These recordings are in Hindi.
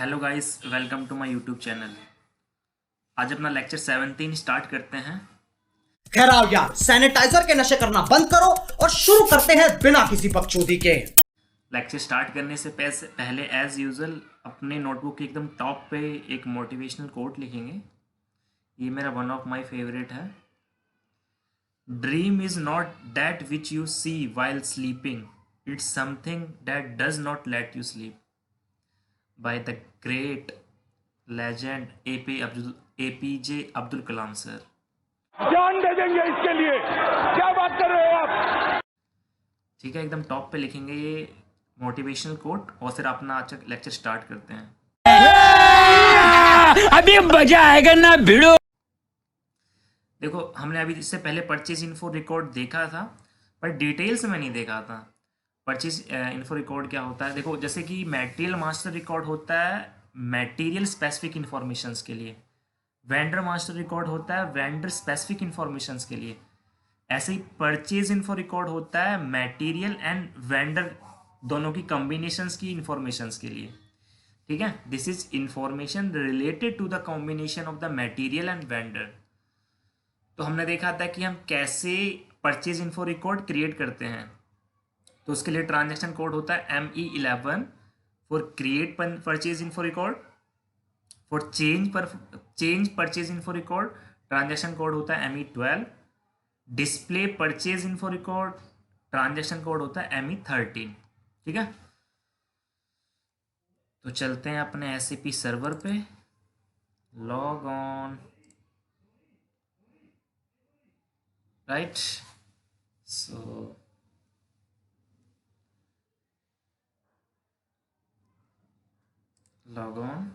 Hello guys, welcome to my YouTube channel. आज अपना लेक्चर 17 स्टार्ट करते हैं। खैर आओ यार, सैनिटाइजर के नशे करना बंद करो और शुरू करते हैं बिना किसी बकचोदी के। लेक्चर स्टार्ट करने से पहले एज यूजुअल अपने नोटबुक के एकदम टॉप पे एक मोटिवेशनल कोट लिखेंगे। ये मेरा वन ऑफ माय फेवरेट है। Dream is not that which you see while sleeping, it's something that does not let you sleep, by the great legend APJ Abdul Kalam sir. जान दे देंगे इसके लिए। क्या बात कर रहे हो आप? ठीक है, एकदम टॉप पे लिखेंगे ये मोटिवेशनल कोट और फिर अपना आज का लेक्चर स्टार्ट करते हैं। अभी मजा आएगा ना भिड़ो। देखो, हमने अभी इससे पहले परचेज इन्फो रिकॉर्ड देखा था, पर डिटेल्स में नहीं देखा था। परचेज इन्फो रिकॉर्ड क्या होता है? देखो, जैसे कि मटेरियल मास्टर रिकॉर्ड होता है मटेरियल स्पेसिफिक इंफॉर्मेशंस के लिए, वेंडर मास्टर रिकॉर्ड होता है वेंडर स्पेसिफिक इंफॉर्मेशंस के लिए। ऐसे ही परचेज इन्फो रिकॉर्ड होता है मटेरियल एंड वेंडर दोनों की कॉम्बिनेशंस की इंफॉर्मेशंस के लिए। ठीक है, this is information related to the combination of the material and vendor. तो हमने देखा था कि हम कैसे परचेज इन्फो रिकॉर्ड क्रिएट करते हैं। तो उसके लिए ट्रांजैक्शन कोड होता है ME11 for create purchase info record. For change purchase info record transaction code होता है ME12। Display purchase info record transaction code होता है ME13। ठीक है, तो चलते हैं अपने SAP सर्वर पे। Log on, right. So log on.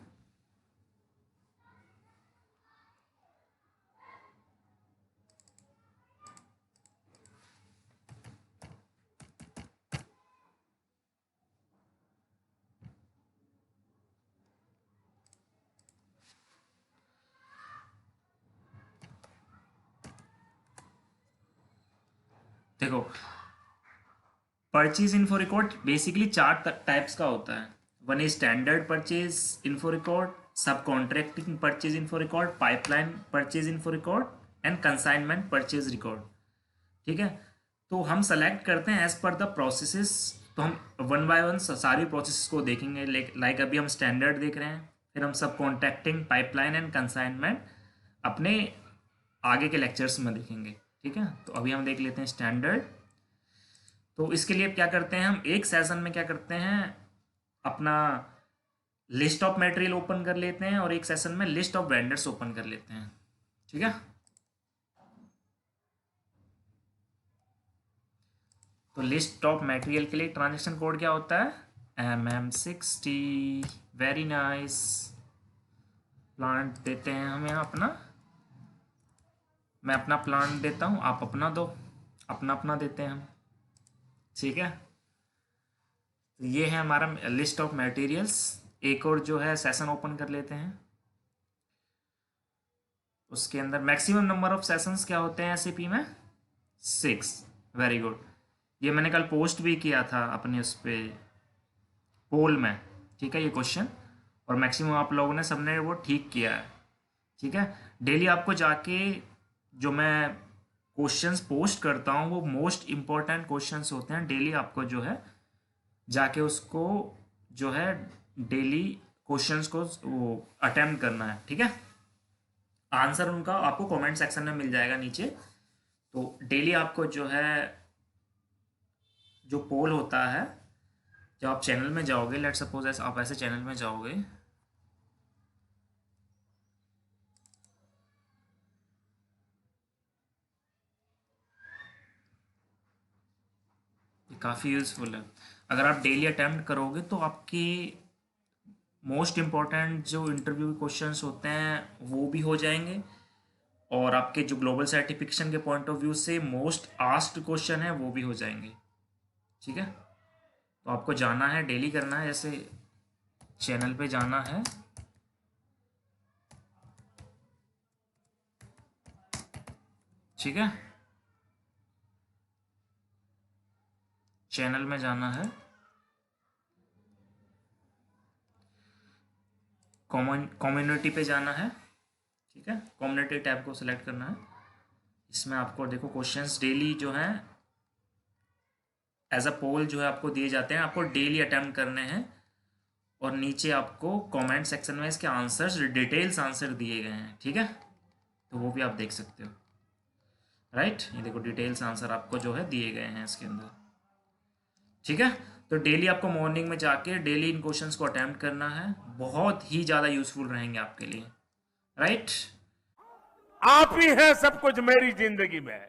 देखो, परचेज इन्फो रिकॉर्ड बेसिकली चार टाइप्स का होता है। One is standard purchase info record, subcontracting purchase info record, pipeline purchase info record and consignment purchase record. ठीक है, तो हम सेलेक्ट करते हैं एज पर द प्रोसेसेस। तो हम वन बाय वन सारी प्रोसेस को देखेंगे। लाइक अभी हम स्टैंडर्ड देख रहे हैं, फिर हम सब कॉन्ट्रैक्टिंग, पाइपलाइन एंड कंसाइनमेंट अपने आगे के लेक्चर्स में देखेंगे। ठीक है, तो अभी हम देख लेते हैं स्टैंडर्ड। तो इसके लिए क्या करते हैं, हम एक सेशन में क्या करते हैं, अपना लिस्ट ऑफ मटेरियल ओपन कर लेते हैं और एक सेशन में लिस्ट ऑफ वेंडर्स ओपन कर लेते हैं। ठीक है, तो लिस्ट ऑफ मटेरियल के लिए ट्रांजेक्शन कोड क्या होता है? MM60। Very nice. प्लांट देते हैं हम यहाँ अपना, मैं अपना प्लांट देता हूँ, आप अपना दो, अपना अपना देते हैं हम। ठीक है, तो ये है हमारा लिस्ट ऑफ मटेरियल्स। एक और जो है सेशन ओपन कर लेते हैं। उसके अंदर मैक्सिमम नंबर ऑफ सेशंस क्या होते हैं SAP में? 6। Very good. ये मैंने कल पोस्ट भी किया था अपने उस पे पोल में। ठीक है, ये क्वेश्चन, और मैक्सिमम आप लोगों ने सबने वो ठीक किया है। ठीक है, डेली आपको जाके जो मैं क्वेश्चंस पोस्ट करता हूँ वो मोस्ट इम्पोर्टेंट क्वेश्चंस होते हैं। डेली आपको जो है जाके उसको जो है डेली क्वेश्चंस को वो अटेम्प्ट करना है। ठीक है, आंसर उनका आपको कमेंट सेक्शन में मिल जाएगा नीचे। तो डेली आपको जो है जो पोल होता है, जब आप चैनल में जाओगे, लेट सपोज ऐसे आप ऐसे चैनल में जाओगे, ये काफ़ी यूज़फुल है। अगर आप डेली अटेम्प्ट करोगे तो आपकी मोस्ट इम्पॉर्टेंट जो इंटरव्यू क्वेश्चंस होते हैं वो भी हो जाएंगे, और आपके जो ग्लोबल सर्टिफिकेशन के पॉइंट ऑफ व्यू से मोस्ट आस्क्ड क्वेश्चन है वो भी हो जाएंगे। ठीक है, तो आपको जाना है, डेली करना है। जैसे चैनल पे जाना है, ठीक है, चैनल में जाना है। कम्युनिटी पे जाना है, ठीक है, कम्युनिटी टैब को सिलेक्ट करना है। इसमें आपको देखो क्वेश्चंस डेली जो हैं एज अ पोल जो है आपको दिए जाते हैं, आपको डेली अटेम्प्ट करने हैं, और नीचे आपको कमेंट सेक्शन में इसके आंसर्स, डिटेल्स आंसर दिए गए हैं, ठीक है, तो वो भी आप देख सकते हो, राइट। ये देखो डिटेल्स आंसर आपको जो है दिए गए हैं इसके अंदर, ठीक है। तो डेली आपको मॉर्निंग में जाके डेली इन क्वेश्चंस को अटेम्प्ट करना है, बहुत ही ज़्यादा यूजफुल रहेंगे आपके लिए, राइट। आप ही है सब कुछ मेरी जिंदगी में,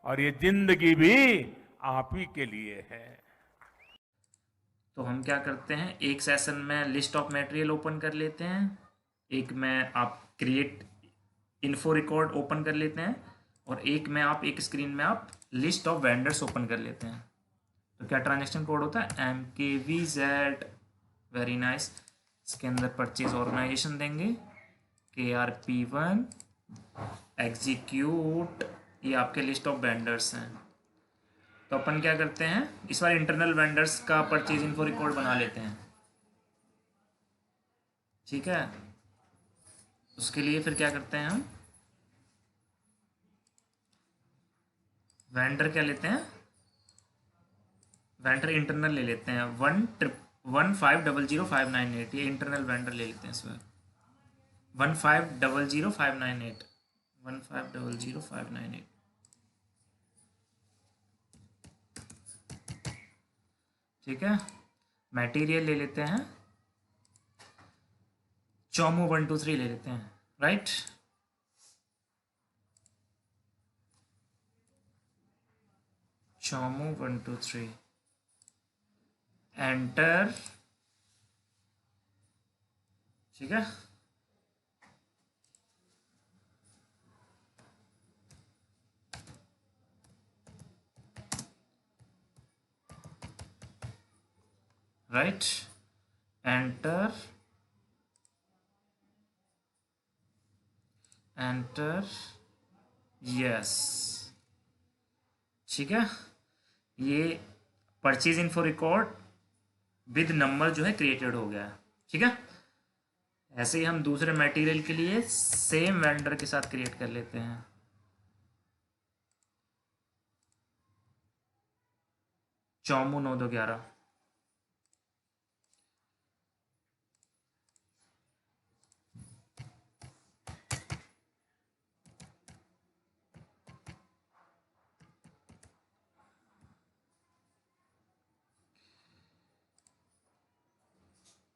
और ये जिंदगी भी आप ही के लिए है। तो हम क्या करते हैं, एक सेशन में लिस्ट ऑफ मटेरियल ओपन कर लेते हैं, एक में आप क्रिएट इन्फो रिकॉर्ड ओपन कर लेते हैं, और एक में आप एक स्क्रीन में आप लिस्ट ऑफ वेंडर्स ओपन कर लेते हैं। तो क्या ट्रांजैक्शन कोड होता है, MKVZ, वेरी नाइस। इसके अंदर परचेज ऑर्गेनाइजेशन देंगे, KRP1 एग्जीक्यूट, ये आपके लिस्ट ऑफ वेंडर्स हैं। तो अपन क्या करते हैं, इस बार इंटरनल वेंडर्स का परचेज इन्फो रिकॉर्ड बना लेते हैं, ठीक है। उसके लिए फिर क्या करते हैं, हम वेंडर क्या लेते हैं, वेंडर इंटरनल ले लेते हैं 1500598, ये इंटरनल वेंडर ले लेते हैं इस बार 1500598, 1500598, ठीक है। मटेरियल ले लेते हैं चोमू 123 ले लेते हैं, राइट। चोमू 123 एंटर, ठीक है। राइट, एंटर, एंटर, यस, ठीक है। ये purchase info record with number जो है क्रिएटेड हो गया, ठीक है। ऐसे ही हम दूसरे मटेरियल के लिए सेम वेंडर के साथ क्रिएट कर लेते हैं, चौमू 9211,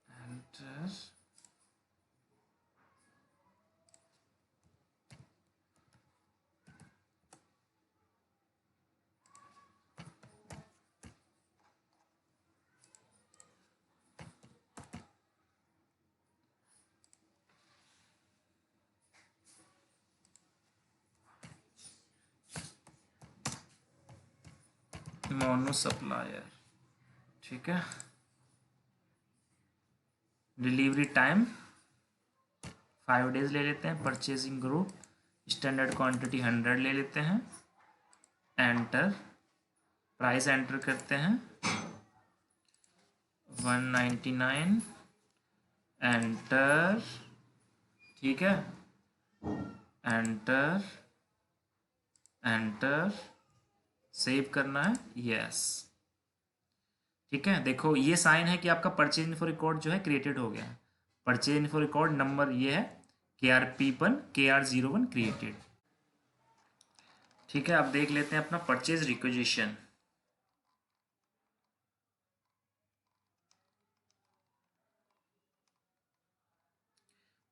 एंटर, मोनो सप्लायर, ठीक है। डिलीवरी टाइम 5 डेज ले लेते हैं, परचेजिंग ग्रुप स्टैंडर्ड क्वांटिटी 100 ले लेते हैं, एंटर, प्राइस एंटर करते हैं 199, एंटर, ठीक है, एंटर, एंटर, सेव करना है, यस, ठीक है। देखो ये साइन है कि आपका परचेज इन्फो रिकॉर्ड जो है क्रिएटेड हो गया। परचेज इन्फो रिकॉर्ड नंबर ये है KRP1 KR01 क्रिएटेड, ठीक है। अब देख लेते हैं अपना परचेज रिक्विजिशन,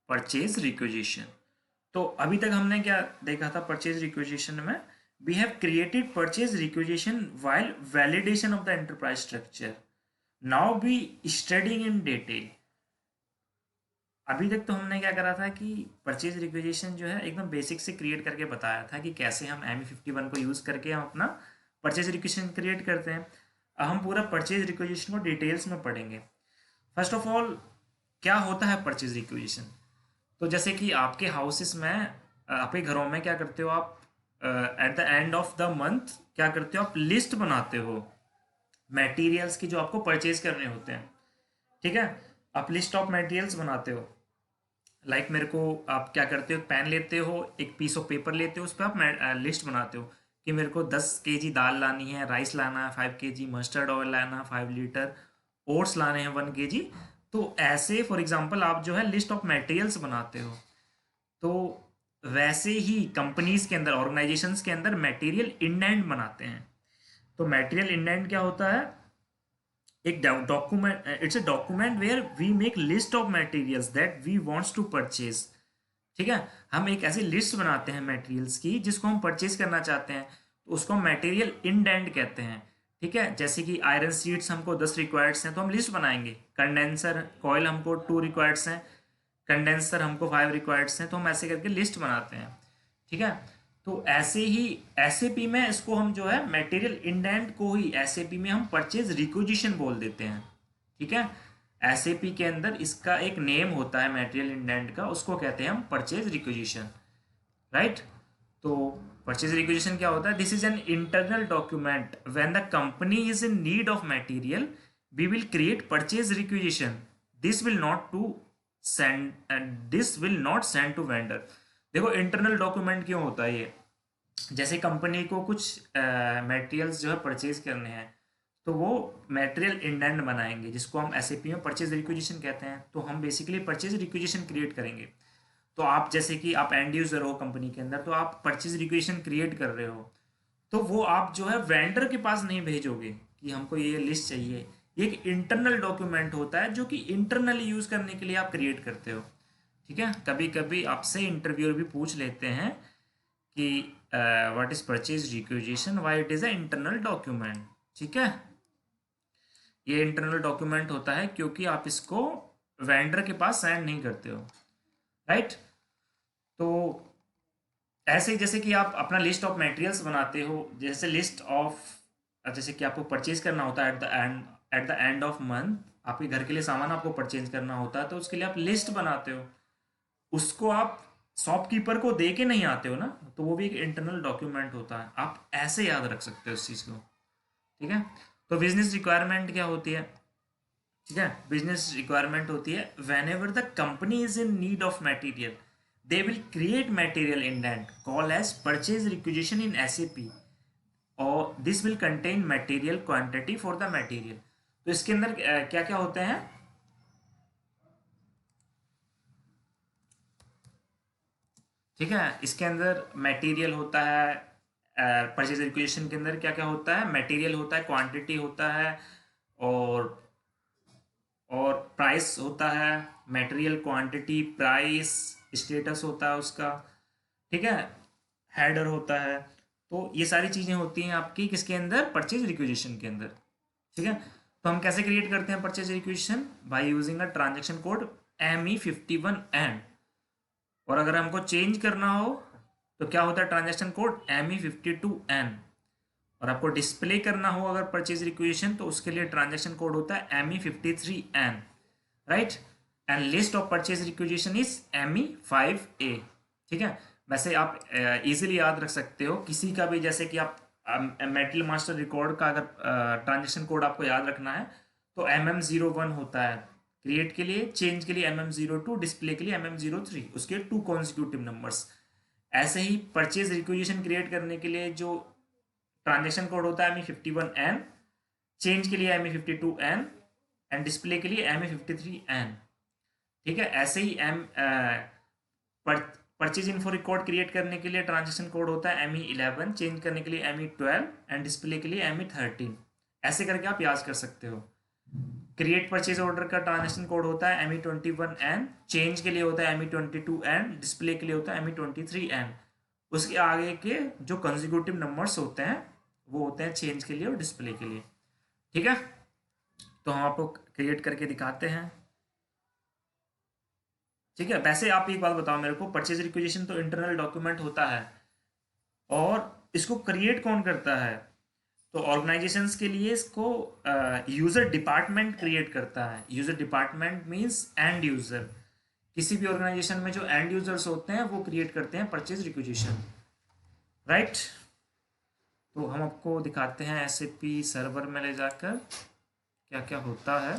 परचेज रिक्विजिशन। तो अभी तक हमने क्या देखा था परचेज रिक्विजिशन में, we have created purchase requisition while validation of the enterprise structure. Now we studying in detail. अभी तक तो हमने क्या करा था कि परचेज रिक्विजिशन जो है एकदम बेसिक से क्रिएट करके बताया था कि कैसे हम ME51 को यूज़ करके हम अपना परचेज रिक्विजिशन क्रिएट करते हैं। अब हम पूरा परचेज रिक्विजिशन को डिटेल्स में पढ़ेंगे। फर्स्ट ऑफ ऑल क्या होता है परचेज रिक्विजिशन, तो जैसे कि आपके हाउसेस में, आपके घरों में क्या करते हो आप, at the end of the month क्या करते हो आप, लिस्ट बनाते हो मटेरियल्स की जो आपको परचेज करने होते हैं, ठीक है। आप लिस्ट ऑफ मटेरियल्स बनाते हो। लाइक मेरे को आप क्या करते हो, पेन लेते हो, एक पीस ऑफ पेपर लेते हो, उस पर आप लिस्ट बनाते हो कि मेरे को 10 kg दाल लानी है, राइस लाना है 5 kg, मस्टर्ड ऑयल लाना है 5 लीटर, ओट्स लाने हैं 1 kg। तो ऐसे फॉर एग्जांपल आप जो है लिस्ट ऑफ मटेरियल्स बनाते हो। तो वैसे ही कंपनीज के अंदर, ऑर्गेनाइजेशंस के अंदर मटेरियल इंडेंट बनाते हैं। तो मटेरियल इंडेंट क्या होता है? एक document, it's a document where we make list of materials that we wants to purchase. ठीक है, हम एक ऐसी लिस्ट बनाते हैं मटेरियल्स की जिसको हम परचेज करना चाहते हैं, तो उसको हम मटेरियल इंडेंट कहते हैं। ठीक है, जैसे कि आयरन शीट्स हमको 10 रिक्वायर्ड्स हैं तो हम लिस्ट बनाएंगे। कंडेंसर कॉयल हमको 2 रिक्वायर्ड्स हैं, कंडेंसर हमको 5 रिक्वायर्ड्स हैं, तो हम ऐसे करके लिस्ट बनाते हैं। ठीक है, तो ऐसे ही एसएपी में इसको हम जो है मटेरियल इंडेंट को ही एसएपी में हम परचेज रिक्विजिशन बोल देते हैं। ठीक है, एसएपी के अंदर इसका एक नेम होता है मटेरियल इंडेंट का, उसको कहते हैं हम परचेज रिक्विजिशन। राइट, तो परचेज रिक्विजिशन क्या होता है? This is an internal document when the company is in need of material we will create purchase requisition, this will not to send and this will not send to vendor. देखो इंटरनल डॉक्यूमेंट क्यों होता है ये? जैसे कंपनी को कुछ मटेरियल्स जो है परचेज करने हैं, तो वो मटेरियल इंडेंट बनाएंगे जिसको हम एसएपी में परचेज रिक्विजिशन कहते हैं। तो हम बेसिकली परचेज रिक्विजिशन क्रिएट करेंगे। तो आप जैसे कि आप एंड यूजर हो कंपनी के अंदर, तो आप परचेज रिक्विजिशन क्रिएट कर रहे हो, तो वो आप जो है वेंडर के पास नहीं भेजोगे कि हमको ये लिस्ट चाहिए। ये एक इंटरनल डॉक्यूमेंट होता है जो कि इंटरनली यूज करने के लिए आप क्रिएट करते हो। ठीक है, कभी कभी आपसे इंटरव्यूअर भी पूछ लेते हैं कि what is purchase requisition, why it is a internal document. ठीक है, ये इंटरनल डॉक्यूमेंट होता है क्योंकि आप इसको वेंडर के पास सेंड नहीं करते हो। राइट, तो ऐसे ही जैसे कि आप अपना लिस्ट ऑफ मटेरियल्स बनाते हो, जैसे लिस्ट ऑफ, जैसे कि आपको परचेज करना होता है at the end of month, आपके घर के लिए सामान आपको परचेज करना होता है, तो उसके लिए आप लिस्ट बनाते हो। उसको आप शॉपकीपर को दे के नहीं आते हो ना, तो वो भी एक इंटरनल डॉक्यूमेंट होता है। आप ऐसे याद रख सकते हो इस चीज़ को। ठीक है, तो बिजनेस रिक्वायरमेंट क्या होती है? ठीक है, बिजनेस रिक्वायरमेंट होती है whenever the company is in need of material they will create material indent call as purchase requisition in SAP और this will contain material quantity for the material. तो इसके अंदर क्या क्या होते हैं? ठीक है, इसके अंदर मटेरियल होता है, परचेज रिक्विजिशन के अंदर क्या क्या होता है? मटेरियल होता है, क्वांटिटी होता है, और और प्राइस होता है। मटेरियल, क्वांटिटी, प्राइस, स्टेटस होता है उसका। ठीक है, हेडर होता है। तो ये सारी चीज़ें होती हैं आपकी किसके अंदर? परचेज रिक्विजिशन के अंदर। ठीक है, तो हम कैसे क्रिएट करते हैं purchase requisition? By using a transaction code ME51N। और अगर हमको चेंज करना हो तो क्या होता है? Transaction code ME52N। और आपको डिस्प्ले करना हो अगर परचेज रिक्विजिशन, तो उसके लिए ट्रांजैक्शन कोड होता है ME53N। Right, and list of purchase requisition is ME5A। ठीक है, वैसे आप इजीली याद रख सकते हो किसी का भी, जैसे कि आप मेटल मास्टर रिकॉर्ड का अगर ट्रांजैक्शन कोड आपको याद रखना है तो MM01 होता है क्रिएट के लिए, चेंज के लिए MM02, डिस्प्ले के लिए MM03, उसके 2 कॉन्सिक्यूटिव नंबर्स। ऐसे ही परचेज रिक्विजिशन क्रिएट करने के लिए जो ट्रांजैक्शन कोड होता है ME51N, चेंज के लिए ME52N एंड डिस्प्ले के लिए ME53N। ठीक है, ऐसे ही परचेज इन्फो रिकॉर्ड क्रिएट करने के लिए ट्रांजैक्शन कोड होता है ME11, चेंज करने के लिए ME12 एंड डिस्प्ले के लिए ME13। ऐसे करके आप याद कर सकते हो। क्रिएट परचेज ऑर्डर का ट्रांजैक्शन कोड होता है ME21N, चेंज के लिए होता है ME22N, डिस्प्ले के लिए होता है ME23N। उसके आगे के जो कंसेक्यूटिव नंबर्स होते हैं वो होते हैं चेंज के लिए और डिस्प्ले के लिए। ठीक है, तो हम आपको क्रिएट करके दिखाते हैं। ठीक है, वैसे आप एक बात बताओ मेरे को, परचेज रिक्विजिशन तो इंटरनल डॉक्यूमेंट होता है, और इसको क्रिएट कौन करता है? तो ऑर्गेनाइजेशंस के लिए इसको यूजर डिपार्टमेंट क्रिएट करता है। User department means and user. किसी भी ऑर्गेनाइजेशन में जो एंड यूजर्स होते हैं वो क्रिएट करते हैं परचेज रिक्विजिशन। राइट, तो हम आपको दिखाते हैं SAP सर्वर में ले जाकर क्या क्या होता है।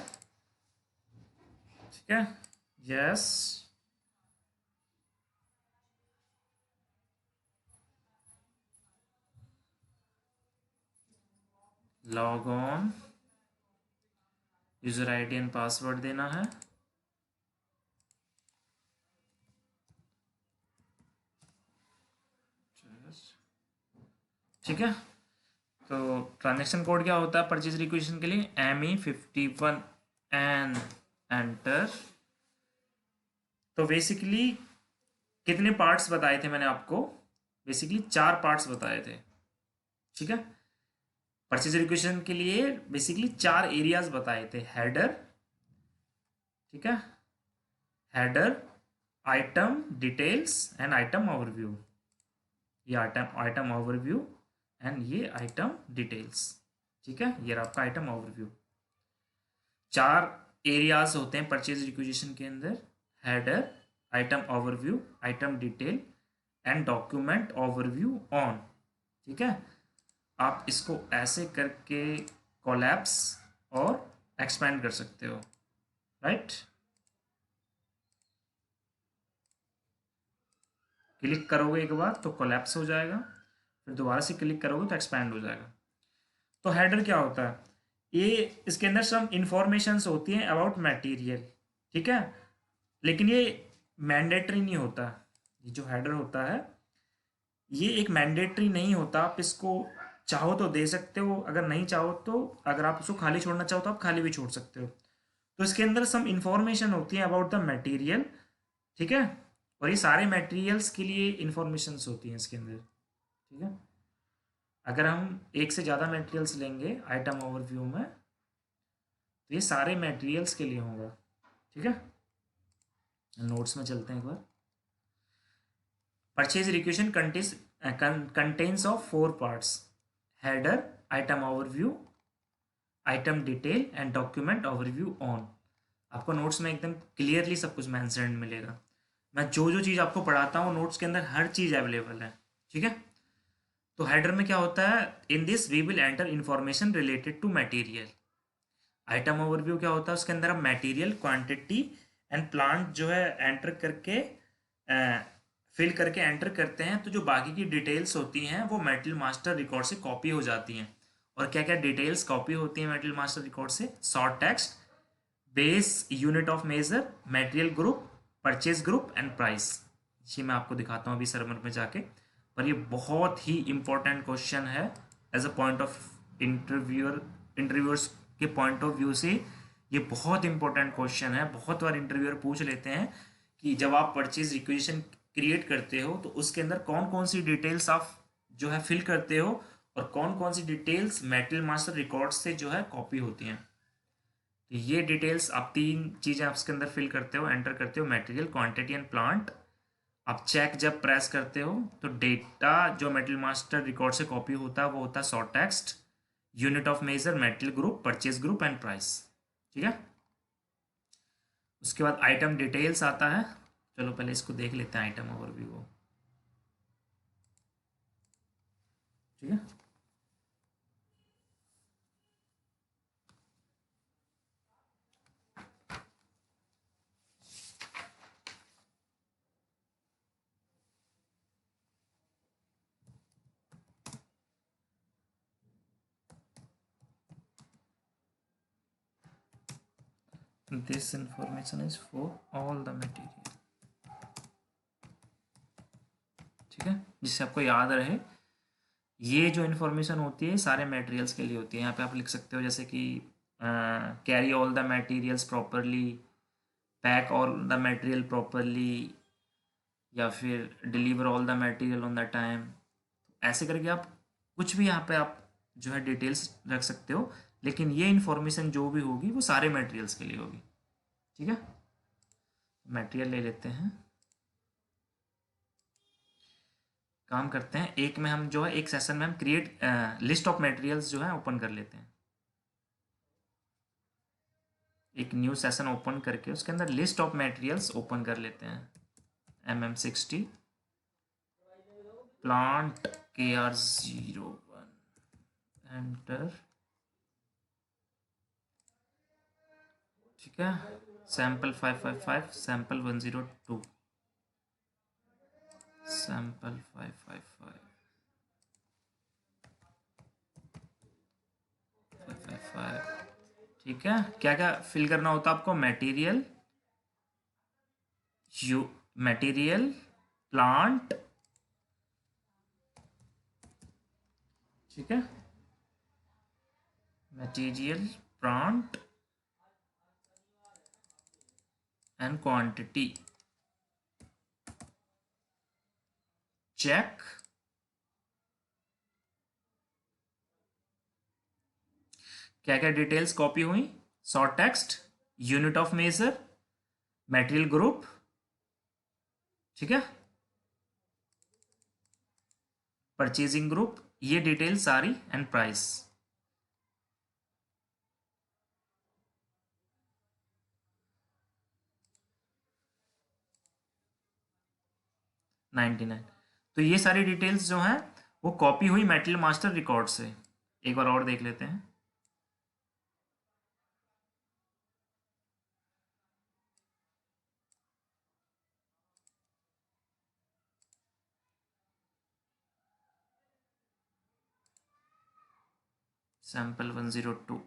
ठीक है, yes, log on, user ID and password देना है। ठीक है, तो ट्रांजैक्शन कोड क्या होता है परचेज रिक्वेशन के लिए, ME51 एन एंटर। तो बेसिकली कितने पार्ट्स बताए थे मैंने आपको, बेसिकली 4 पार्ट्स बताए थे। ठीक है, परचेज रिक्वेशन के लिए बेसिकली 4 एरियाज बताए थे, हेडर, ठीक है, header, item details and item overview, ये आइटम ओवरव्यू एंड ये आइटम डिटेल्स। ठीक है, ये आपका आइटम ओवरव्यू। 4 एरियाज होते हैं परचेज रिक्वेजिशन के अंदर, header, item overview, item detail and document overview on. ठीक है, आप इसको ऐसे करके कोलैप्स और एक्सपेंड कर सकते हो, राइट। क्लिक करोगे एक बार तो कोलैप्स हो जाएगा, फिर दोबारा से क्लिक करोगे तो एक्सपैंड हो जाएगा। तो हेडर क्या होता है, ये इसके अंदर सम इंफॉर्मेशंस होती हैं अबाउट मटेरियल। ठीक है, लेकिन ये मैंडेटरी नहीं होता। ये जो हेडर होता है ये एक मैंडेटरी नहीं होता, आप इसको चाहो तो दे सकते हो, अगर नहीं चाहो तो, अगर आप उसको खाली छोड़ना चाहो तो आप खाली भी छोड़ सकते हो। तो इसके अंदर सम इंफॉर्मेशन होती है अबाउट द मटेरियल। ठीक है, और ये सारे मटेरियल्स के लिए इंफॉर्मेशंस होती हैं इसके अंदर। ठीक है, अगर हम एक से ज़्यादा मटेरियल्स लेंगे आइटम ओवरव्यू में तो ये सारे मटेरियल्स के लिए होगा। ठीक है, नोट्स में चलते हैं एक बार। Purchase requisition contains of 4 parts, header, item overview, item detail and document overview on. आपको नोट्स में एकदम क्लियरली सब कुछ मेंशन मिलेगा। मैं जो जो चीज़ आपको पढ़ाता हूँ नोट्स के अंदर हर चीज़ अवेलेबल है। ठीक है, तो हेडर में क्या होता है, in this we will enter information related to material. Item overview क्या होता है, उसके अंदर हम मटेरियल, क्वांटिटी एंड प्लांट जो है एंटर करके फिल करके एंटर करते हैं। तो जो बाकी की डिटेल्स होती हैं वो मेटल मास्टर रिकॉर्ड से कॉपी हो जाती हैं। और क्या क्या डिटेल्स कॉपी होती हैं मेटल मास्टर रिकॉर्ड से, short text, base unit of measure, material group, purchase group and price. ये मैं आपको दिखाता हूँ अभी सर्वर में जाके, पर ये बहुत ही इंपॉर्टेंट क्वेश्चन है as a point of interviewers के पॉइंट ऑफ व्यू से। ये बहुत इंपॉर्टेंट क्वेश्चन है। बहुत बार इंटरव्यूअर पूछ लेते हैं कि जब आप परचेज रिक्वेजिशन क्रिएट करते हो तो उसके अंदर कौन कौन सी डिटेल्स आप जो है फिल करते हो और कौन कौन सी डिटेल्स मेटल मास्टर रिकॉर्ड से जो है कॉपी होती हैं। तो ये डिटेल्स आप 3 चीज़ें आप इसके अंदर फिल करते हो, एंटर करते हो, मटेरियल, क्वांटिटी एंड प्लांट। आप चेक जब प्रेस करते हो तो डेटा जो मेटल मास्टर रिकॉर्ड से कॉपी होता है वो होता है short text, unit of measure, metal group, purchase group and price. ठीक है, उसके बाद आइटम डिटेल्स आता है। चलो पहले इसको देख लेते हैं आइटम ओवरव्यू को। ठीक है, this information is for all the material। ठीक है, जिससे आपको याद रहे ये जो इन्फॉर्मेशन होती है सारे मटेरियल्स के लिए होती है। यहाँ पे आप लिख सकते हो जैसे कि carry all the materials properly, pack all the material properly, या फिर deliver all the material on the time. ऐसे करके आप कुछ भी यहाँ पे आप जो है डिटेल्स रख सकते हो, लेकिन ये इन्फॉर्मेशन जो भी होगी वो सारे मटेरियल्स के लिए होगी। ठीक है, मटेरियल ले लेते हैं, काम करते हैं। एक में हम जो है एक सेशन में हम क्रिएट लिस्ट ऑफ मटेरियल्स जो है ओपन कर लेते हैं। एक न्यू सेशन ओपन करके उसके अंदर लिस्ट ऑफ मटेरियल्स ओपन कर लेते हैं। MM60 plant KR01 enter. ठीक है, सैम्पल 555, सैम्पल 102, सैम्पल 555, 555। ठीक है, क्या क्या फिल करना होता है आपको? मटेरियल, मटेरियल, प्लांट, ठीक है, material, plant and quantity, check. क्या क्या डिटेल्स कॉपी हुई? Short text, unit of measure, material group, ठीक है, परचेजिंग ग्रुप, ये डिटेल सारी एंड प्राइस। $99। तो ये सारी डिटेल्स जो हैं वो कॉपी हुई मेटल मास्टर रिकॉर्ड से। एक बार और देख लेते हैं। सैंपल 102,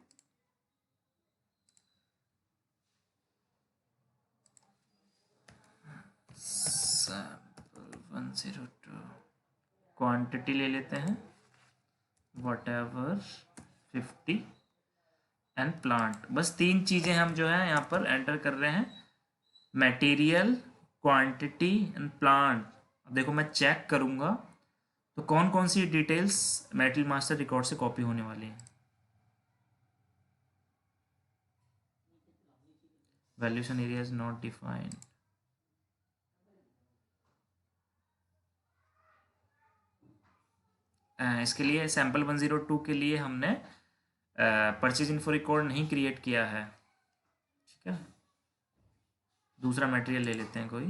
सैंपल 102, क्वांटिटी ले लेते हैं whatever 50 एंड प्लांट। बस तीन चीज़ें हम जो है यहाँ पर एंटर कर रहे हैं, मटेरियल, क्वांटिटी एंड प्लांट। देखो मैं चेक करूँगा तो कौन कौन सी डिटेल्स मेटल मास्टर रिकॉर्ड से कॉपी होने वाली हैं। Valuation area is not defined. इसके लिए सैंपल 102 के लिए हमने परचेज इन्फो रिकॉर्ड नहीं क्रिएट किया है, ठीक है। दूसरा मटेरियल ले लेते हैं कोई,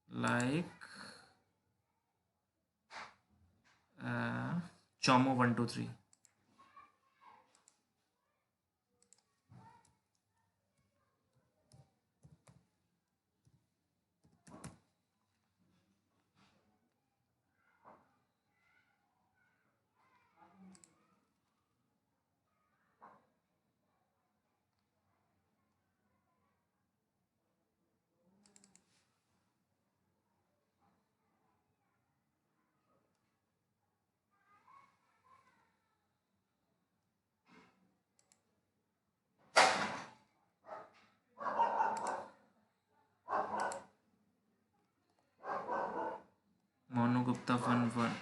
लाइक चोमो 123। मोनू गुप्ता 1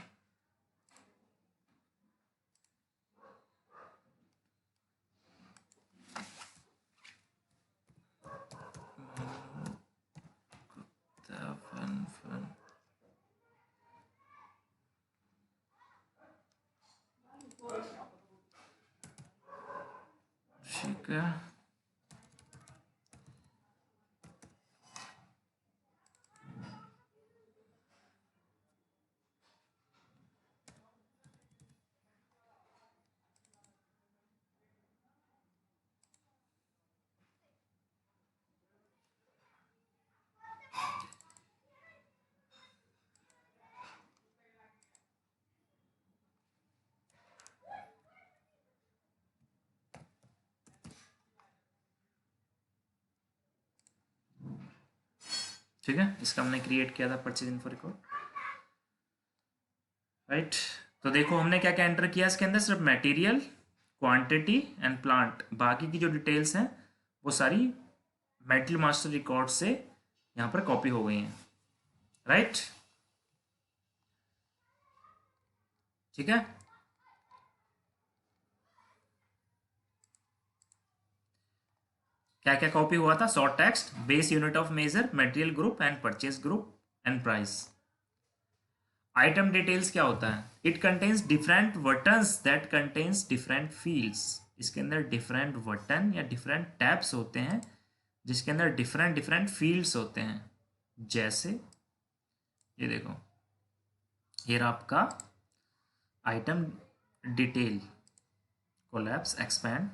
ठीक है। ठीक है, इसका हमने क्रिएट किया था परचेज इन्फो रिकॉर्ड, राइट। तो देखो हमने क्या क्या एंटर किया इसके अंदर, सिर्फ मटेरियल, क्वांटिटी एंड प्लांट। बाकी की जो डिटेल्स हैं वो सारी मेटल मास्टर रिकॉर्ड से यहाँ पर कॉपी हो गई हैं, राइट। ठीक है, क्या क्या कॉपी हुआ था? Short text, base unit of measure, material group and purchase group and price. Item details क्या होता है? It contains different buttons that contains different fields. इसके अंदर डिफरेंट बटन या डिफरेंट टैब्स होते हैं जिसके अंदर डिफरेंट डिफरेंट फील्ड्स होते हैं। जैसे ये देखो, ये रहा आपका आइटम डिटेल, कोलैप्स, एक्सपैंड,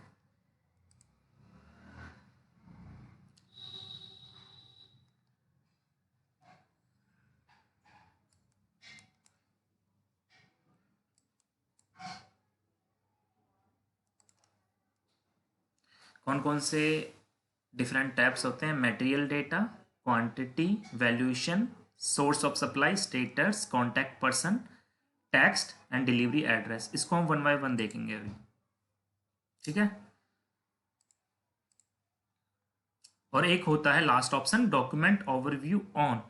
कौन कौन से डिफरेंट टाइप्स होते हैं? Material data, quantity, valuation, source of supply, status, contact person, text and delivery address. इसको हम वन बाय वन देखेंगे अभी, ठीक है। और एक होता है last option, document overview on.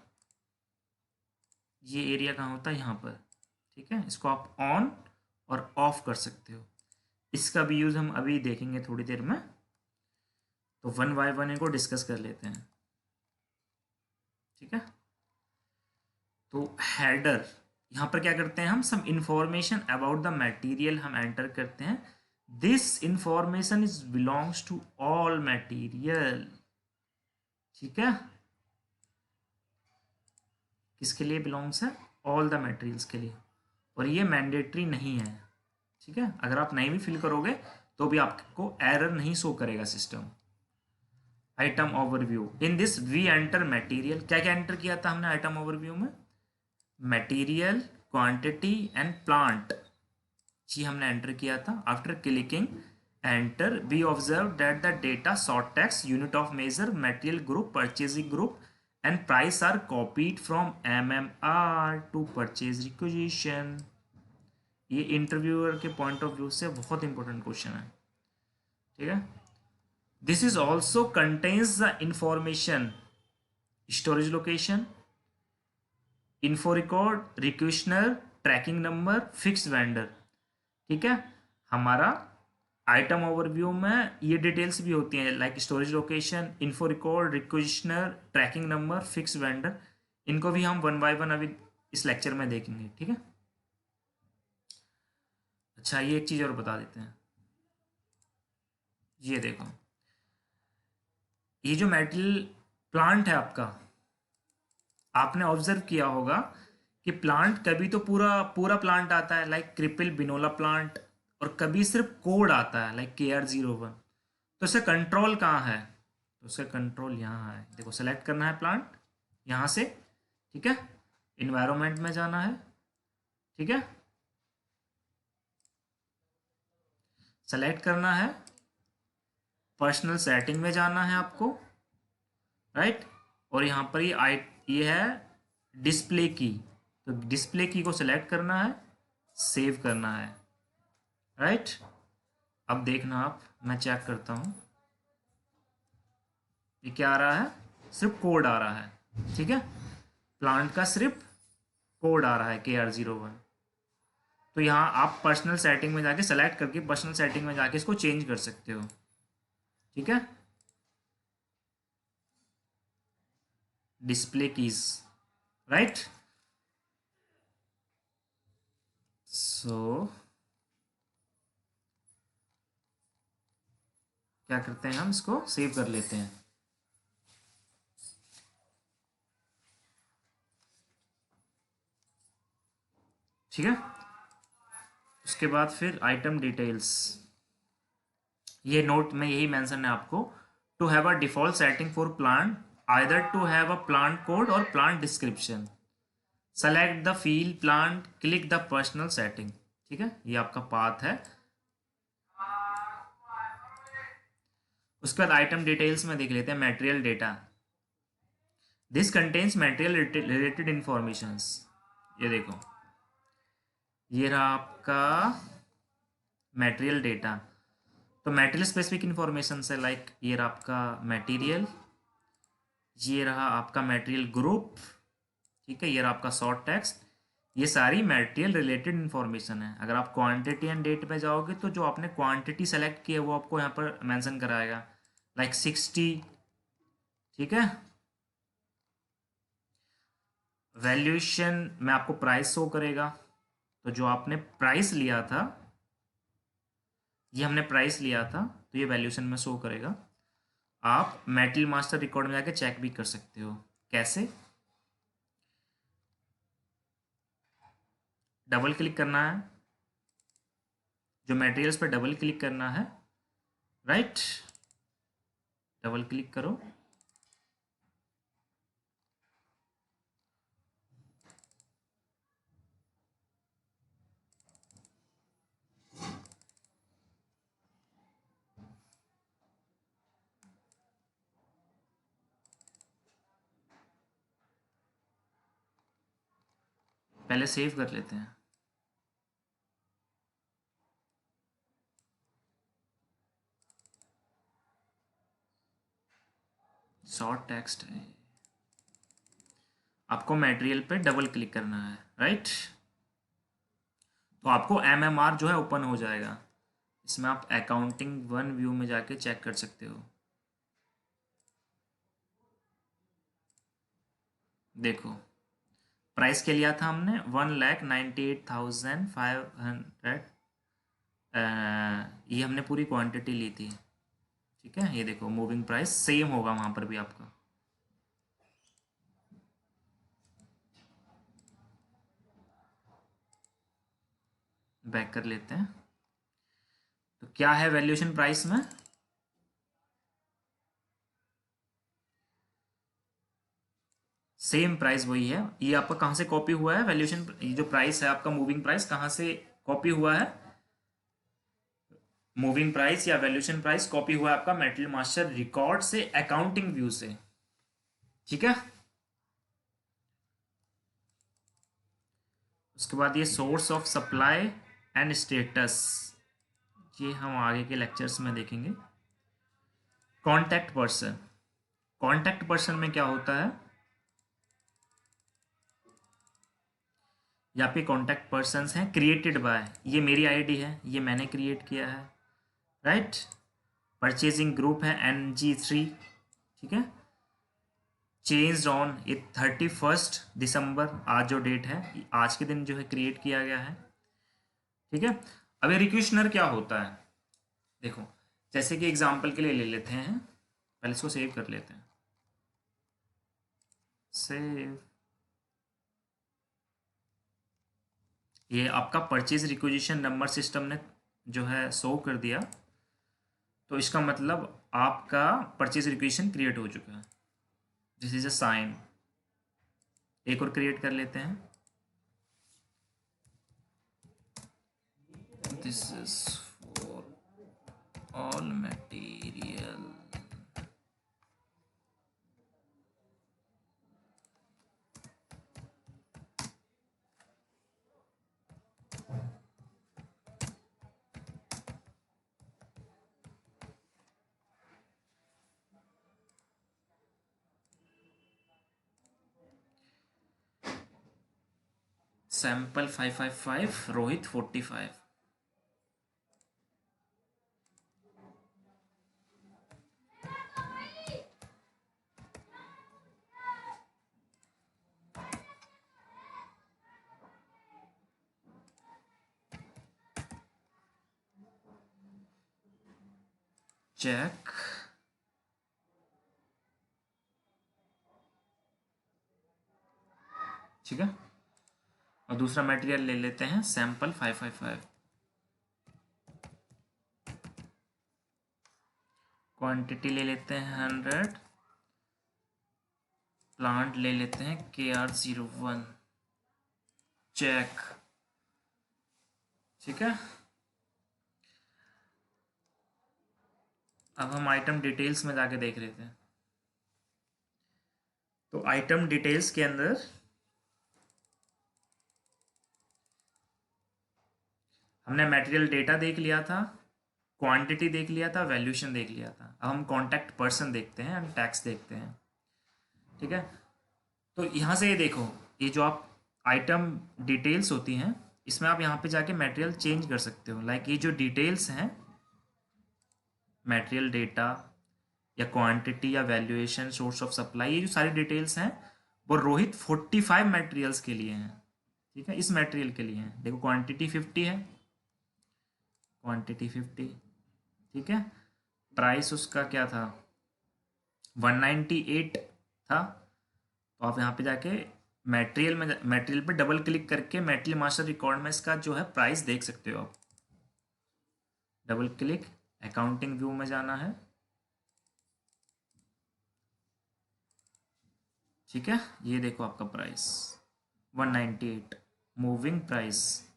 ये एरिया कहाँ होता है? यहाँ पर, ठीक है। इसको आप ऑन और ऑफ कर सकते हो। इसका भी यूज़ हम अभी देखेंगे थोड़ी देर में। तो वन बाय वन इनको डिस्कस कर लेते हैं, ठीक है। तो हेडर, यहाँ पर क्या करते हैं हम? Some information about the material हम एंटर करते हैं। This information is belongs to all material, ठीक है। किसके लिए बिलोंग्स है? ऑल द मटेरियल्स के लिए। और ये मैंडेटरी नहीं है, ठीक है। अगर आप नहीं भी फिल करोगे तो भी आपको एरर नहीं शो करेगा system. Item overview, in this we enter material. क्या क्या एंटर किया था हमने आइटम ओवरव्यू में? मटेरियल, क्वांटिटी एंड प्लांट, जी हमने एंटर किया था। After clicking enter we observe that the data, short text, unit of measure, material group, purchasing group and price are copied from MMR to purchase requisition. ये इंटरव्यूअर के पॉइंट ऑफ व्यू से बहुत इंपॉर्टेंट क्वेश्चन है, ठीक है। This is also contains the information, storage location, info record, requisitioner, tracking number, fix vendor, ठीक है। हमारा आइटम ओवरव्यू में ये डिटेल्स भी होती हैं, like storage location, info record, requisitioner, tracking number, fix vendor. इनको भी हम वन बाय वन अभी इस लेक्चर में देखेंगे, ठीक है। अच्छा, ये एक चीज़ और बता देते हैं। ये देखो, ये जो मेटल प्लांट है आपका, आपने ऑब्जर्व किया होगा कि प्लांट कभी तो पूरा पूरा प्लांट आता है, लाइक क्रिपिल बिनोला प्लांट, और कभी सिर्फ कोड आता है, लाइक KR01। तो इसका कंट्रोल कहाँ है? तो इसका कंट्रोल यहाँ है। देखो, सेलेक्ट करना है प्लांट यहाँ से, ठीक है। इन्वायरमेंट में जाना है, ठीक है। सेलेक्ट करना है, पर्सनल सेटिंग में जाना है आपको, राइट। और यहाँ पर ये है डिस्प्ले की, तो डिस्प्ले की को सिलेक्ट करना है, सेव करना है, राइट। अब देखना आप, मैं चेक करता हूँ, ये क्या आ रहा है? सिर्फ कोड आ रहा है, ठीक है। प्लांट का सिर्फ कोड आ रहा है KR01। तो यहाँ आप पर्सनल सेटिंग में जाके सेलेक्ट करके पर्सनल सेटिंग में जाके इसको चेंज कर सकते हो, ठीक है। Display keys, right. सो क्या करते हैं, हम इसको सेव कर लेते हैं, ठीक है। उसके बाद फिर आइटम डिटेल्स, ये नोट में यही मेंशन है आपको, to have a default setting for plant, either to have a plant code और plant description, select the field plant, click the personal setting, ठीक है। ये आपका पाथ है। उसके बाद आइटम डिटेल्स में देख लेते हैं। Material data, this contains material related informations. ये देखो, ये रहा आपका मटेरियल डेटा। तो मटेरियल स्पेसिफिक इंफॉर्मेशन है, लाइक ये रहा आपका मटेरियल, ये रहा आपका मटेरियल ग्रुप, ठीक है। ये रहा आपका शॉर्ट टेक्स्ट। ये सारी मटेरियल रिलेटेड इंफॉर्मेशन है। अगर आप क्वांटिटी एंड डेट पे जाओगे तो जो आपने क्वांटिटी सेलेक्ट की है वो आपको यहाँ पर मेंशन कराएगा, लाइक 60, ठीक है। वैल्यूएशन में आपको प्राइस शो करेगा। तो जो आपने प्राइस लिया था, ये हमने प्राइस लिया था, तो ये वैल्यूएशन में शो करेगा। आप मेटल मास्टर रिकॉर्ड में जाके चेक भी कर सकते हो। कैसे? डबल क्लिक करना है, जो मटेरियल्स पर डबल क्लिक करना है, राइट। डबल क्लिक करो, पहले सेव कर लेते हैं। शॉर्ट टेक्स्ट है, आपको मटेरियल पे डबल क्लिक करना है, राइट। तो आपको एमएमआर जो है ओपन हो जाएगा। इसमें आप अकाउंटिंग वन व्यू में जाके चेक कर सकते हो। देखो प्राइस क्या लिया था हमने, 1,98,500। ये हमने पूरी क्वांटिटी ली थी, ठीक है। ये देखो मूविंग प्राइस सेम होगा वहाँ पर भी आपका। बैक कर लेते हैं। तो क्या है वैल्यूएशन प्राइस में, सेम प्राइस वही है। ये आपका कहाँ से कॉपी हुआ है वैल्यूएशन, ये जो प्राइस है आपका मूविंग प्राइस कहाँ से कॉपी हुआ है, मूविंग प्राइस या वैल्यूएशन प्राइस कॉपी हुआ है आपका मेटेरियल मास्टर रिकॉर्ड से, अकाउंटिंग व्यू से, ठीक है। उसके बाद ये source of supply and status, ये हम आगे के लेक्चर्स में देखेंगे। कॉन्टैक्ट पर्सन, कॉन्टैक्ट पर्सन में क्या होता है, यहाँ पे कॉन्टैक्ट पर्सन्स हैं क्रिएटेड बाय, ये मेरी आईडी है, ये मैंने क्रिएट किया है, राइट। परचेजिंग ग्रुप है NG3, ठीक है। चेंज ऑन ये 31 दिसंबर, आज जो डेट है आज के दिन जो है क्रिएट किया गया है, ठीक है। अब ये रिक्वेशनर क्या होता है, देखो जैसे कि एग्जांपल के लिए ले लेते हैं, पहले इसको सेव कर लेते हैं। सेव, ये आपका परचेज रिक्वेजिशन नंबर सिस्टम ने जो है शो कर दिया, तो इसका मतलब आपका परचेज रिक्वेजिशन क्रिएट हो चुका है। This is a sign. एक और क्रिएट कर लेते हैं, this is for all material, sample 555 Rohit 45। Check, ठीक है। और दूसरा मटेरियल ले लेते हैं सैंपल 555, क्वांटिटी ले लेते हैं 100, प्लांट ले लेते हैं KR01, चेक, ठीक है। अब हम आइटम डिटेल्स में जाके देख लेते हैं। तो आइटम डिटेल्स के अंदर हमने मटेरियल डेटा देख लिया था, क्वांटिटी देख लिया था, वैल्यूएशन देख लिया था। अब हम कॉन्टैक्ट पर्सन देखते हैं, हम टैक्स देखते हैं, ठीक है। तो यहाँ से ये देखो, ये जो आप आइटम डिटेल्स होती हैं, इसमें आप यहाँ पे जाके मटेरियल चेंज कर सकते हो। लाइक ये जो डिटेल्स हैं, मटेरियल डेटा या क्वांटिटी या वैल्यूएशन, सोर्स ऑफ सप्लाई, ये जो सारी डिटेल्स हैं वो रोहित 45 मटेरियल्स के लिए हैं, ठीक है। इस मटेरियल के लिए हैं। देखो क्वांटिटी 50 है, क्वांटिटी 50, ठीक है। प्राइस उसका क्या था, 198 था। तो आप यहाँ पे जाके मटेरियल में, मटेरियल पे डबल क्लिक करके मटेरियल मास्टर रिकॉर्ड में इसका जो है प्राइस देख सकते हो आप। डबल क्लिक, अकाउंटिंग व्यू में जाना है, ठीक है। ये देखो आपका price 198, moving price,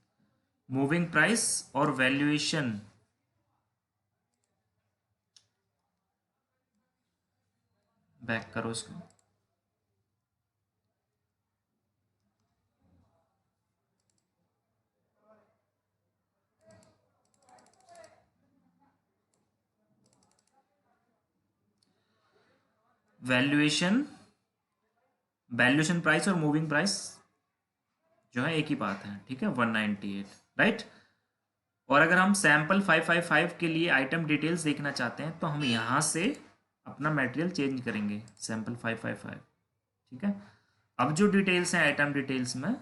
moving price और वैल्यूएशन, बैक करो इसको। वैल्यूएशन वैल्यूएशन प्राइस और मूविंग प्राइस जो है एक ही बात है, ठीक है, 198, राइट। और अगर हम सैम्पल 555 के लिए आइटम डिटेल्स देखना चाहते हैं तो हम यहाँ से अपना मटेरियल चेंज करेंगे, सैम्पल 555, ठीक है। अब जो डिटेल्स हैं आइटम डिटेल्स में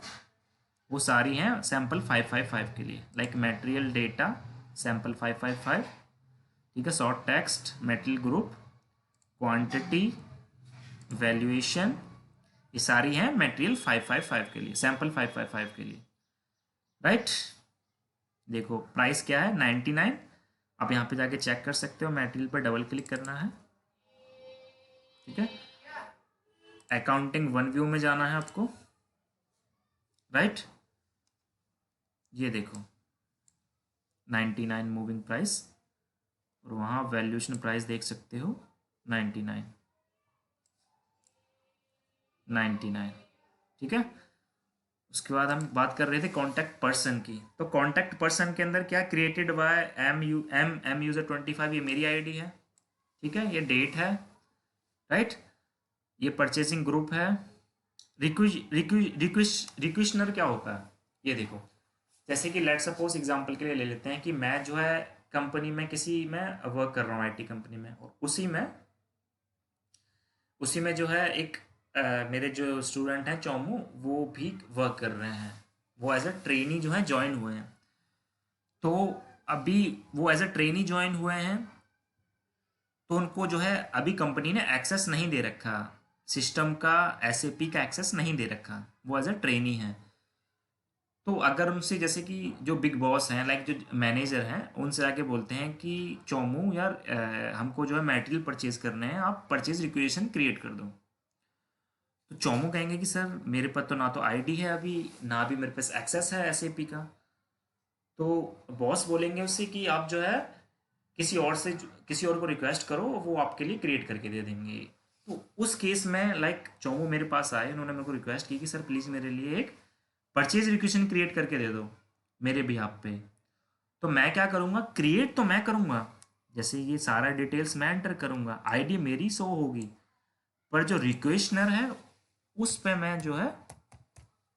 वो सारी हैं सैम्पल 555 के लिए, लाइक मटेरियल डेटा सैम्पल 555, ठीक है, short text, material group, quantity, valuation, ये सारी हैं मटेरियल 555 के लिए, सैम्पल 555 के लिए, राइट। देखो प्राइस क्या है 99, आप यहाँ पे जाके चेक कर सकते हो, मटेरियल पर डबल क्लिक करना है, ठीक है। अकाउंटिंग वन व्यू में जाना है आपको, राइट। ये देखो 99 मूविंग प्राइस, और वहाँ वैल्यूएशन प्राइस देख सकते हो 99, ठीक है। उसके बाद हम बात कर रहे थे कॉन्टैक्ट पर्सन की, तो कॉन्टैक्ट पर्सन के अंदर क्या, क्रिएटेड बाय एम यूज़र 25, ये मेरी आईडी है, ठीक है, ये डेट है, राइट। ये परचेसिंग ग्रुप है। रिक्वेशनर क्या होता है, ये देखो, जैसे कि लेट सपोज एग्जांपल के लिए ले लेते हैं कि मैं जो है कंपनी में किसी में वर्क कर रहा हूँ, आईटी कंपनी में, और उसी में जो है एक मेरे जो स्टूडेंट हैं चौमू, वो भी वर्क कर रहे हैं, वो एज अ ट्रेनी जो है ज्वाइन हुए हैं। तो अभी वो एज अ ट्रेनी ज्वाइन हुए हैं, तो उनको जो है अभी कंपनी ने एक्सेस नहीं दे रखा, सिस्टम का एसएपी का एक्सेस नहीं दे रखा, वो एज अ ट्रेनी है। तो अगर उनसे, जैसे कि जो बिग बॉस हैं, लाइक जो मैनेजर हैं, उनसे आके बोलते हैं कि चौमू यार हमको जो है मटेरियल परचेज करने हैं, आप परचेज रिक्वेशन क्रिएट कर दो। तो चौमू कहेंगे कि सर मेरे पास तो ना तो आईडी है अभी, ना भी मेरे पास एक्सेस है एसएपी का। तो बॉस बोलेंगे उससे कि आप जो है किसी और को रिक्वेस्ट करो, वो आपके लिए क्रिएट करके दे देंगे। तो उस केस में लाइक चौमू मेरे पास आए, उन्होंने मेरे को रिक्वेस्ट की कि सर प्लीज़ मेरे लिए एक परचेज रिक्वेशन क्रिएट करके दे दो मेरे बिहाफ पे। तो मैं क्या करूँगा, क्रिएट तो मैं करूँगा, जैसे ये सारा डिटेल्स मैं एंटर करूँगा, आईडी मेरी शो होगी, पर जो रिक्वेशनर है उस पे मैं जो है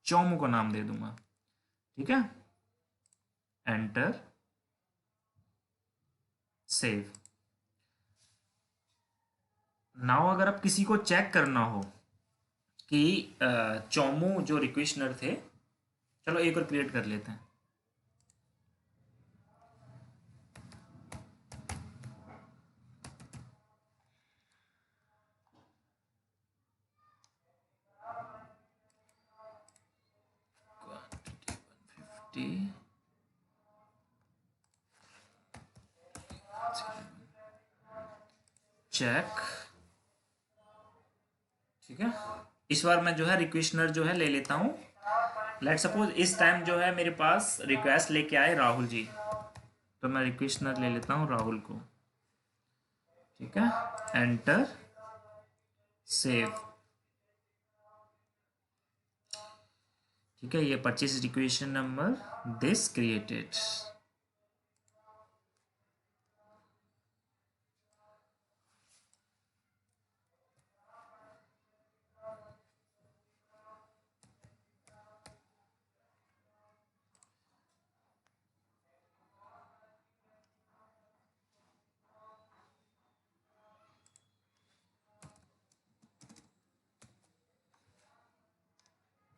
चौमू को नाम दे दूंगा, ठीक है। Enter, save. नाउ अगर आप किसी को चेक करना हो कि चौमू जो रिक्वेशनर थे, चलो एक और क्रिएट कर लेते हैं, चेक, ठीक है। इस बार मैं जो है रिक्वेशनर जो है ले लेता हूँ। लेट सपोज इस टाइम जो है मेरे पास रिक्वेस्ट लेके आए राहुल जी, तो मैं रिक्वेशनर ले लेता हूँ राहुल को, ठीक है। एंटर, सेव, ठीक है। ये purchase requisition number this created,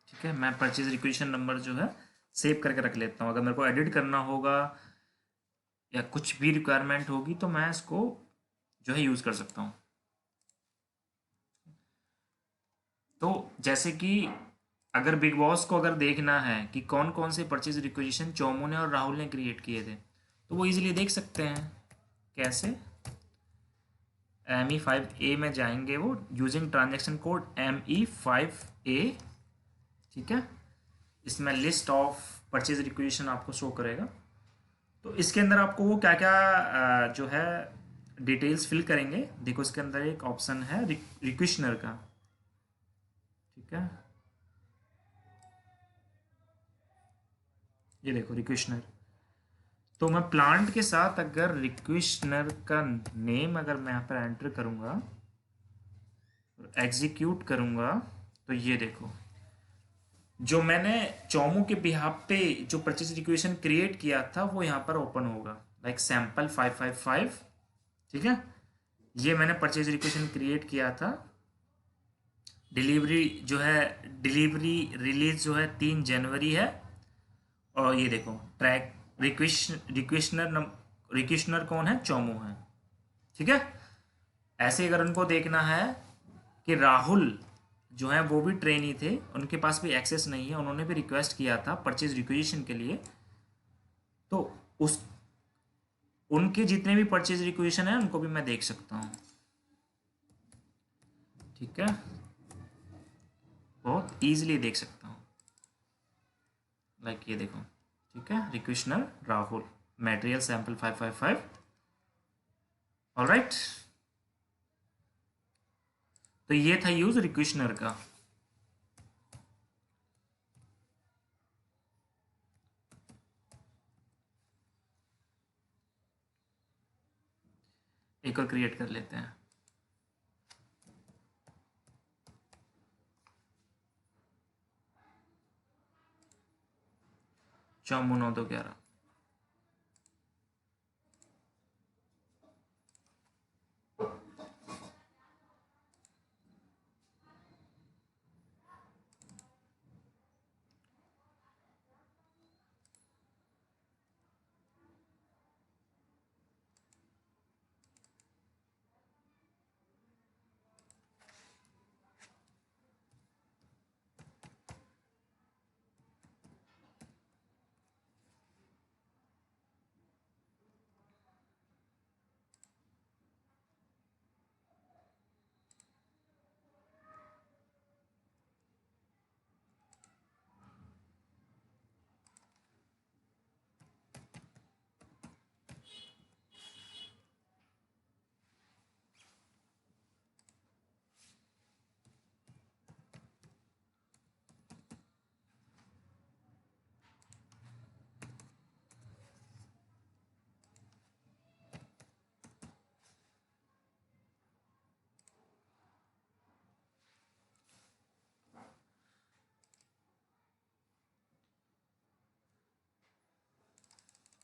ठीक है। मैं परचेज रिक्वेशन नंबर जो है सेव करके रख लेता हूँ, अगर मेरे को एडिट करना होगा या कुछ भी रिक्वायरमेंट होगी तो मैं इसको जो है यूज़ कर सकता हूँ। तो जैसे कि अगर बिग बॉस को अगर देखना है कि कौन कौन से परचेज रिक्वेजिशन चौमू ने और राहुल ने क्रिएट किए थे, तो वो इजीली देख सकते हैं। कैसे, ME5A में जाएंगे वो, यूजिंग ट्रांजैक्शन कोड ME5A, ठीक है। इसमें लिस्ट ऑफ परचेज रिक्वेजिशन आपको शो करेगा। तो इसके अंदर आपको वो क्या क्या जो है डिटेल्स फिल करेंगे, देखो इसके अंदर एक ऑप्शन है रिक्वेशनर का, ठीक है। ये देखो रिक्वेशनर, तो मैं प्लांट के साथ अगर रिक्वेशनर का नेम अगर मैं यहाँ पर एंटर करूँगा, एग्जीक्यूट करूँगा तो ये देखो, जो मैंने चोमू के बिहाफ पे जो परचेज रिक्वेशन क्रिएट किया था वो यहाँ पर ओपन होगा, लाइक सैम्पल 555। ठीक है, ये मैंने परचेज रिक्वेशन क्रिएट किया था। डिलीवरी जो है, डिलीवरी रिलीज जो है 3 जनवरी है। और ये देखो ट्रैक रिक्वेशनर कौन है, चोमू है। ठीक है, ऐसे अगर उनको देखना है कि राहुल जो है वो भी ट्रेनी थे, उनके पास भी एक्सेस नहीं है, उन्होंने भी रिक्वेस्ट किया था परचेज रिक्वेशन के लिए, तो उस उनके जितने भी परचेज रिक्वेशन है उनको भी मैं देख सकता हूँ। ठीक है, बहुत ईजिली देख सकता हूँ, लाइक ये देखो। ठीक है, रिक्वेशनर राहुल, मटेरियल सैंपल 555। ऑलराइट, तो ये था यूज रिक्वेशनर का। एक और क्रिएट कर लेते हैं। चौमू 9 2 11।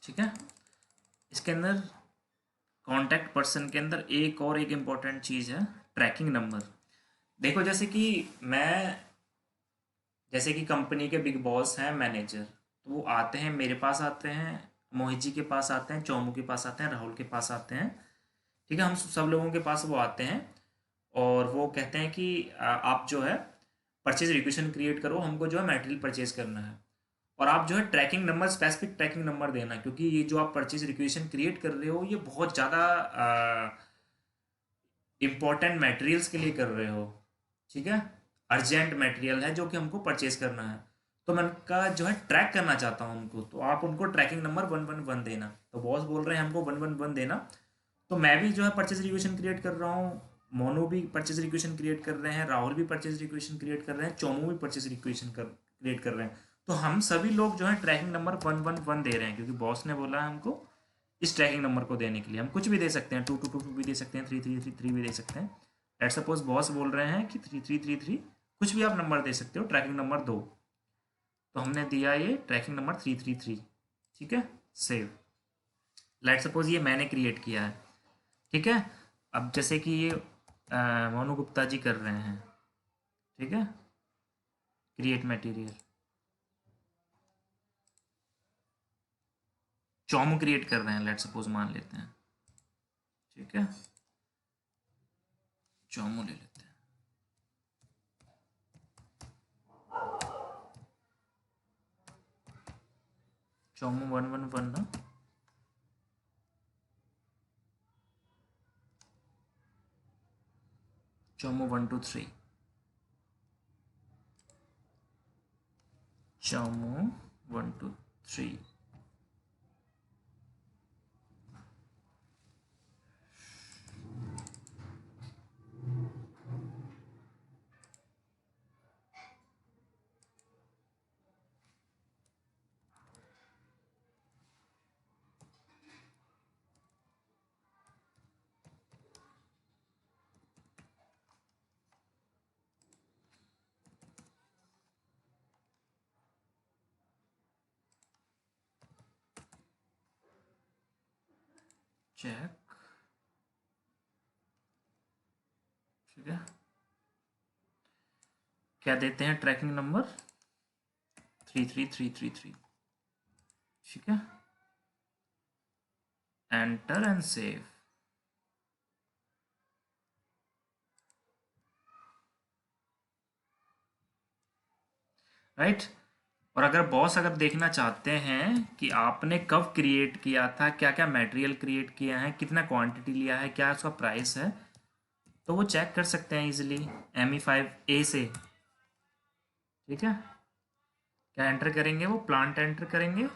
ठीक है, इसके अंदर कॉन्टैक्ट पर्सन के अंदर एक इम्पॉर्टेंट चीज़ है, ट्रैकिंग नंबर। देखो जैसे कि कंपनी के बिग बॉस हैं मैनेजर, तो वो आते हैं, मेरे पास आते हैं, मोहित जी के पास आते हैं, चोमू के पास आते हैं, राहुल के पास आते हैं। ठीक है, हम सब लोगों के पास वो आते हैं और वो कहते हैं कि आप जो है परचेज रिक्वेशन क्रिएट करो, हमको जो है मटेरियल परचेज करना है। और आप जो है tracking number, specific tracking number देना, क्योंकि ये जो आप परचेज रिक्वेशन क्रिएट कर रहे हो ये बहुत ज़्यादा इम्पोर्टेंट मटेरियल्स के लिए कर रहे हो। ठीक है, अर्जेंट मटेरियल है जो कि हमको परचेज करना है, तो मैं उनका जो है ट्रैक करना चाहता हूँ उनको, तो आप उनको ट्रैकिंग नंबर 111 देना। तो बॉस बोल रहे हैं हमको 111 देना, तो मैं भी जो है परचेज रिक्वेशन क्रिएट कर रहा हूँ, मोनू भी परचेज रिक्वेशन क्रिएट कर रहे हैं, राहुल भी परचेज रिक्वेशन क्रिएट कर रहे हैं, चोमू भी परचेज रिक्वेशन क्रिएट कर रहे हैं। तो हम सभी लोग जो है ट्रैकिंग नंबर 111 दे रहे हैं, क्योंकि बॉस ने बोला है हमको इस ट्रैकिंग नंबर को देने के लिए। हम कुछ भी दे सकते हैं, 2222 भी दे सकते हैं, 3333 भी दे सकते हैं। लेट्स सपोज बॉस बोल रहे हैं कि 3333, कुछ भी आप नंबर दे सकते हो, ट्रैकिंग नंबर दो। तो हमने दिया ये ट्रैकिंग नंबर 333। ठीक है, सेव। लेट्स सपोज ये मैंने क्रिएट किया है। ठीक है, अब जैसे कि ये मोनू गुप्ता जी कर रहे हैं। ठीक है, क्रिएट मटेरियल, चौमू क्रिएट कर रहे हैं, लेट्स सपोज मान लेते हैं। ठीक है, चौमू ले लेते हैं। चौमू 111 ना, चौमू 123, चौमू 123। चेक, ठीक है, क्या देते हैं, ट्रैकिंग नंबर 33333, ठीक है, एंटर एंड सेव। राइट। और अगर बॉस अगर देखना चाहते हैं कि आपने कब क्रिएट किया था, क्या क्या मटेरियल क्रिएट किया है, कितना क्वांटिटी लिया है, क्या उसका प्राइस है, तो वो चेक कर सकते हैं इजीली ME5A से, ठीक है। क्या एंटर करेंगे, वो प्लांट एंटर करेंगे,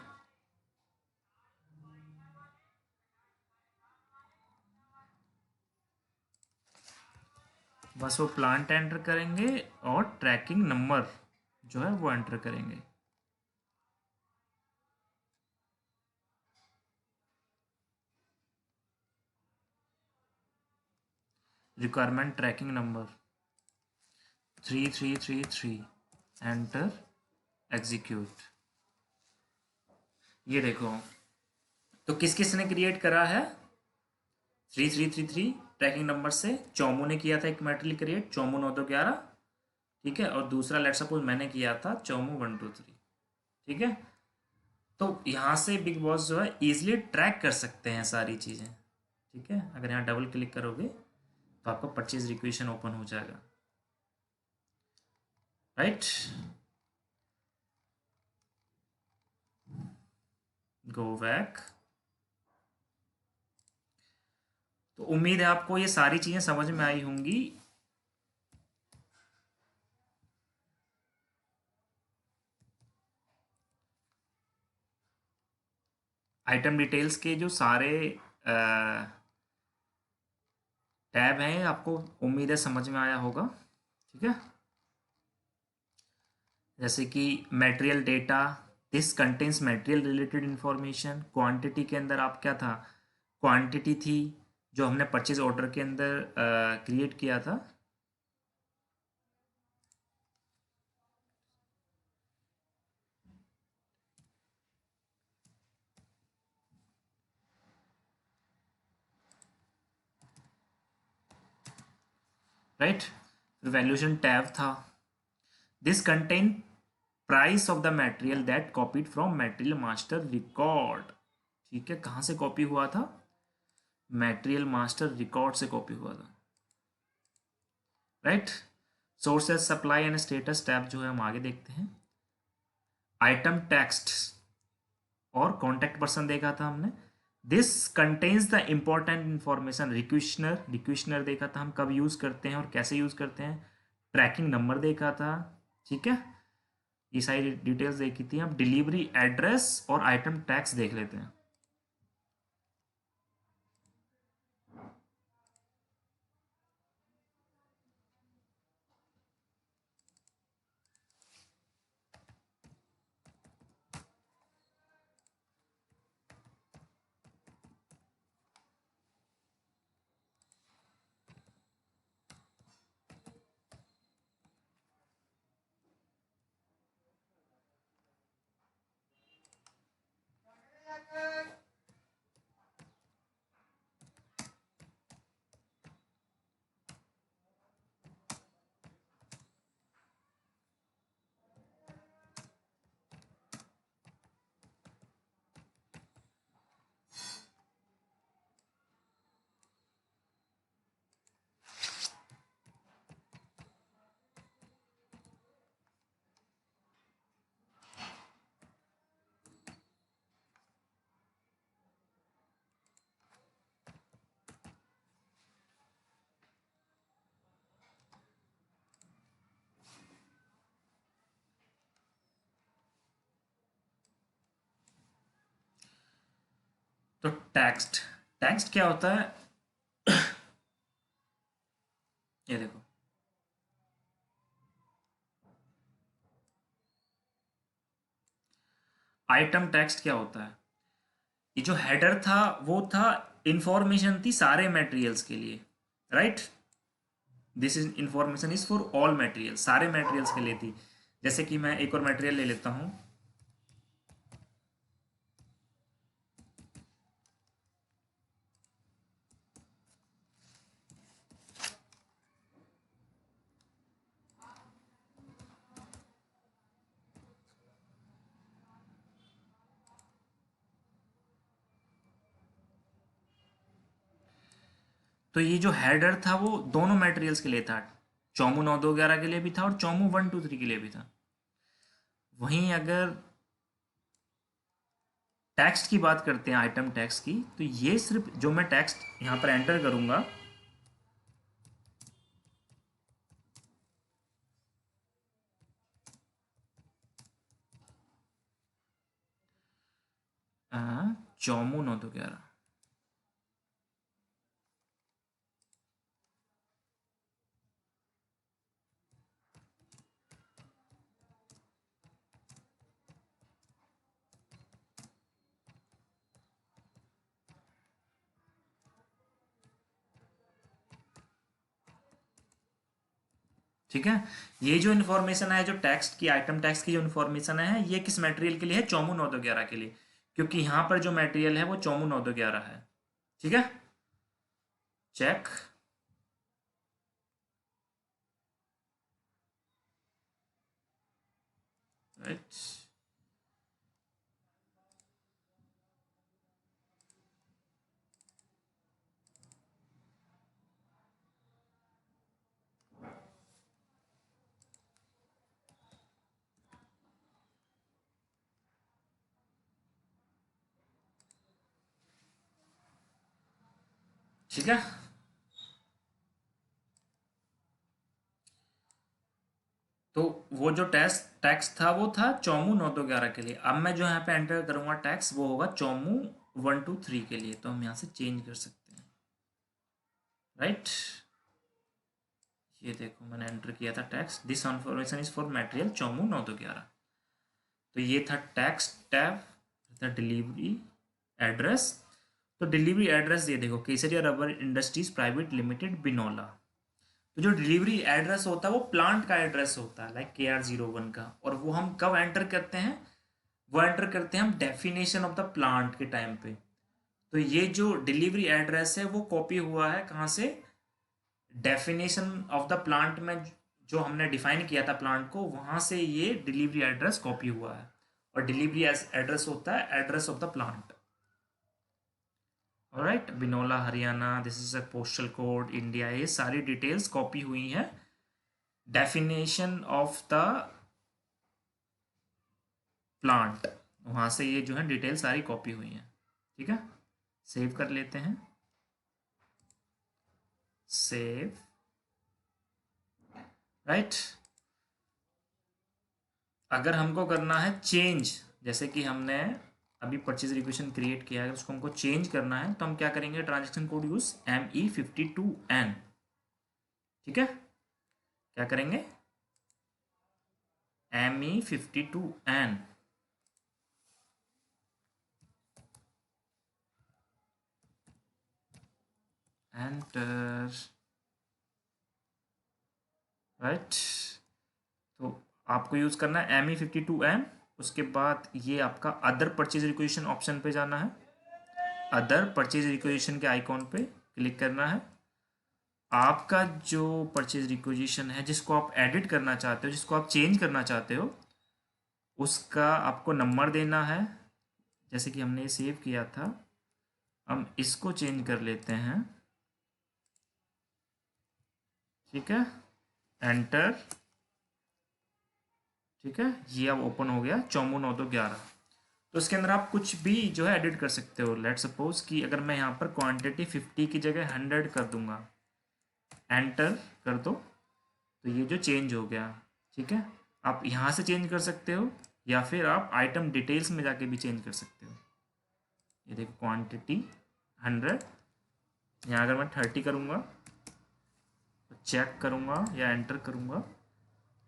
बस वो प्लांट एंटर करेंगे और ट्रैकिंग नंबर जो है वो एंटर करेंगे। Requirement tracking number 3333, enter, execute. ये देखो, तो किस किस ने क्रिएट करा है, 3333 ट्रैकिंग नंबर से चौमू ने किया था एक मटेरियल क्रिएट, चौमू 9211, ठीक है, और दूसरा लेट सपोज मैंने किया था चौमू 123, ठीक है। तो यहाँ से बिग बॉस जो है इजीली ट्रैक कर सकते हैं सारी चीज़ें, ठीक है। अगर यहाँ डबल क्लिक करोगे तो आपका परचेज रिक्वेशन ओपन हो जाएगा, राइट। Go back. तो उम्मीद है आपको ये सारी चीज़ें समझ में आई होंगी। आइटम डिटेल्स के जो सारे टैब हैं आपको उम्मीद है समझ में आया होगा, ठीक है। जैसे कि material data, this contains material related information, quantity के अंदर आप क्या था, क्वांटिटी थी जो हमने परचेज ऑर्डर के अंदर क्रिएट किया था, राइट। वैल्यूएशन टैब था, this contain price of the material that copied from material master record, ठीक है, कहाँ से कॉपी हुआ था, मटेरियल मास्टर रिकॉर्ड से कॉपी हुआ था, right. Sources, supply and status tab जो है हम आगे देखते हैं। आइटम टेक्स्ट और कॉन्टैक्ट पर्सन देखा था हमने, this contains the important information, requisitioner, requisitioner देखा था हम कब यूज़ करते हैं और कैसे यूज़ करते हैं, ट्रैकिंग नंबर देखा था, ठीक है, ये सारी डिटेल्स देखी थी। हम डिलीवरी एड्रेस और आइटम टैक्स देख लेते हैं। तो टेक्स्ट, टेक्स्ट क्या होता है, ये देखो, आइटम टेक्स्ट क्या होता है, ये जो हेडर था वो था, इंफॉर्मेशन थी सारे मटेरियल्स के लिए, right. This is information is for all material, सारे मटेरियल्स के लिए थी। जैसे कि मैं एक और मटेरियल ले लेता हूं, तो ये जो हेडर था वो दोनों मटेरियल्स के लिए था, चौमू 9211 के लिए भी था और चौमू 123 के लिए भी था। वहीं अगर टेक्स्ट की बात करते हैं, आइटम टेक्स्ट की, तो ये सिर्फ जो मैं टेक्स्ट यहाँ पर एंटर करूँगा, चौमू 9211, ठीक है। ये जो इन्फॉर्मेशन है, जो टेक्स्ट की, आइटम टेक्स्ट की जो इन्फॉर्मेशन है, ये किस मटेरियल के लिए है? चौमू 9211 के लिए, क्योंकि यहाँ पर जो मटेरियल है वो चौमू 9211 है। ठीक है, चेक। राइट, ठीक है। तो वो जो टैक्स था वो था चौमू 9211 के लिए। अब मैं जो यहाँ पे एंटर करूँगा टैक्स, वो होगा चौमू 123 के लिए। तो हम यहाँ से चेंज कर सकते हैं। राइट, ये देखो मैंने एंटर किया था tax, this information is for material Chomu 9211। तो ये था टैक्स टैब, था डिलीवरी एड्रेस। तो डिलीवरी एड्रेस ये देखो, केसरिया रबर इंडस्ट्रीज प्राइवेट लिमिटेड, बिनौला। तो जो डिलीवरी एड्रेस होता है वो प्लांट का एड्रेस होता है, लाइक KR01 का। और वो हम कब एंटर करते हैं? वो एंटर करते हैं हम डेफिनेशन ऑफ द प्लांट के टाइम पे। तो ये जो डिलीवरी एड्रेस है वो कॉपी हुआ है कहाँ से? डेफिनेशन ऑफ द प्लांट में जो हमने डिफाइन किया था प्लांट को, वहाँ से ये डिलीवरी एड्रेस कॉपी हुआ है। और डिलीवरी एड्रेस होता है address of the plant. Alright, Binola Haryana, this is a postal code India. ये सारी डिटेल्स कॉपी हुई हैं डेफिनेशन ऑफ द प्लांट, वहाँ से ये जो है डिटेल सारी कॉपी हुई हैं। ठीक है, सेव कर लेते हैं, सेव। राइट, अगर हमको करना है चेंज, जैसे कि हमने अभी परचेज रिक्वेशन क्रिएट किया है, उसको हमको चेंज करना है, तो हम क्या करेंगे? Transaction code use ME52N। ठीक है, क्या करेंगे? ME52N। एंटर। राइट, तो आपको यूज करना है ME52N। उसके बाद ये आपका अदर परचेज रिक्वेशन ऑप्शन पे जाना है, अदर परचेज रिक्वेशन के आइकॉन पे क्लिक करना है। आपका जो परचेज रिक्वेशन है, जिसको आप एडिट करना चाहते हो, जिसको आप चेंज करना चाहते हो, उसका आपको नंबर देना है। जैसे कि हमने ये सेव किया था, हम इसको चेंज कर लेते हैं। ठीक है, एंटर। ठीक है, ये अब ओपन हो गया चौमू 9211। तो इसके अंदर आप कुछ भी जो है एडिट कर सकते हो। लेट सपोज कि अगर मैं यहाँ पर क्वांटिटी 50 की जगह 100 कर दूंगा, एंटर कर दो, तो ये जो चेंज हो गया। ठीक है, आप यहाँ से चेंज कर सकते हो या फिर आप आइटम डिटेल्स में जाके भी चेंज कर सकते हो। ये देखो क्वांटिटी 100, यहाँ अगर मैं 30 करूँगा, तो चेक करूँगा या एंटर करूँगा,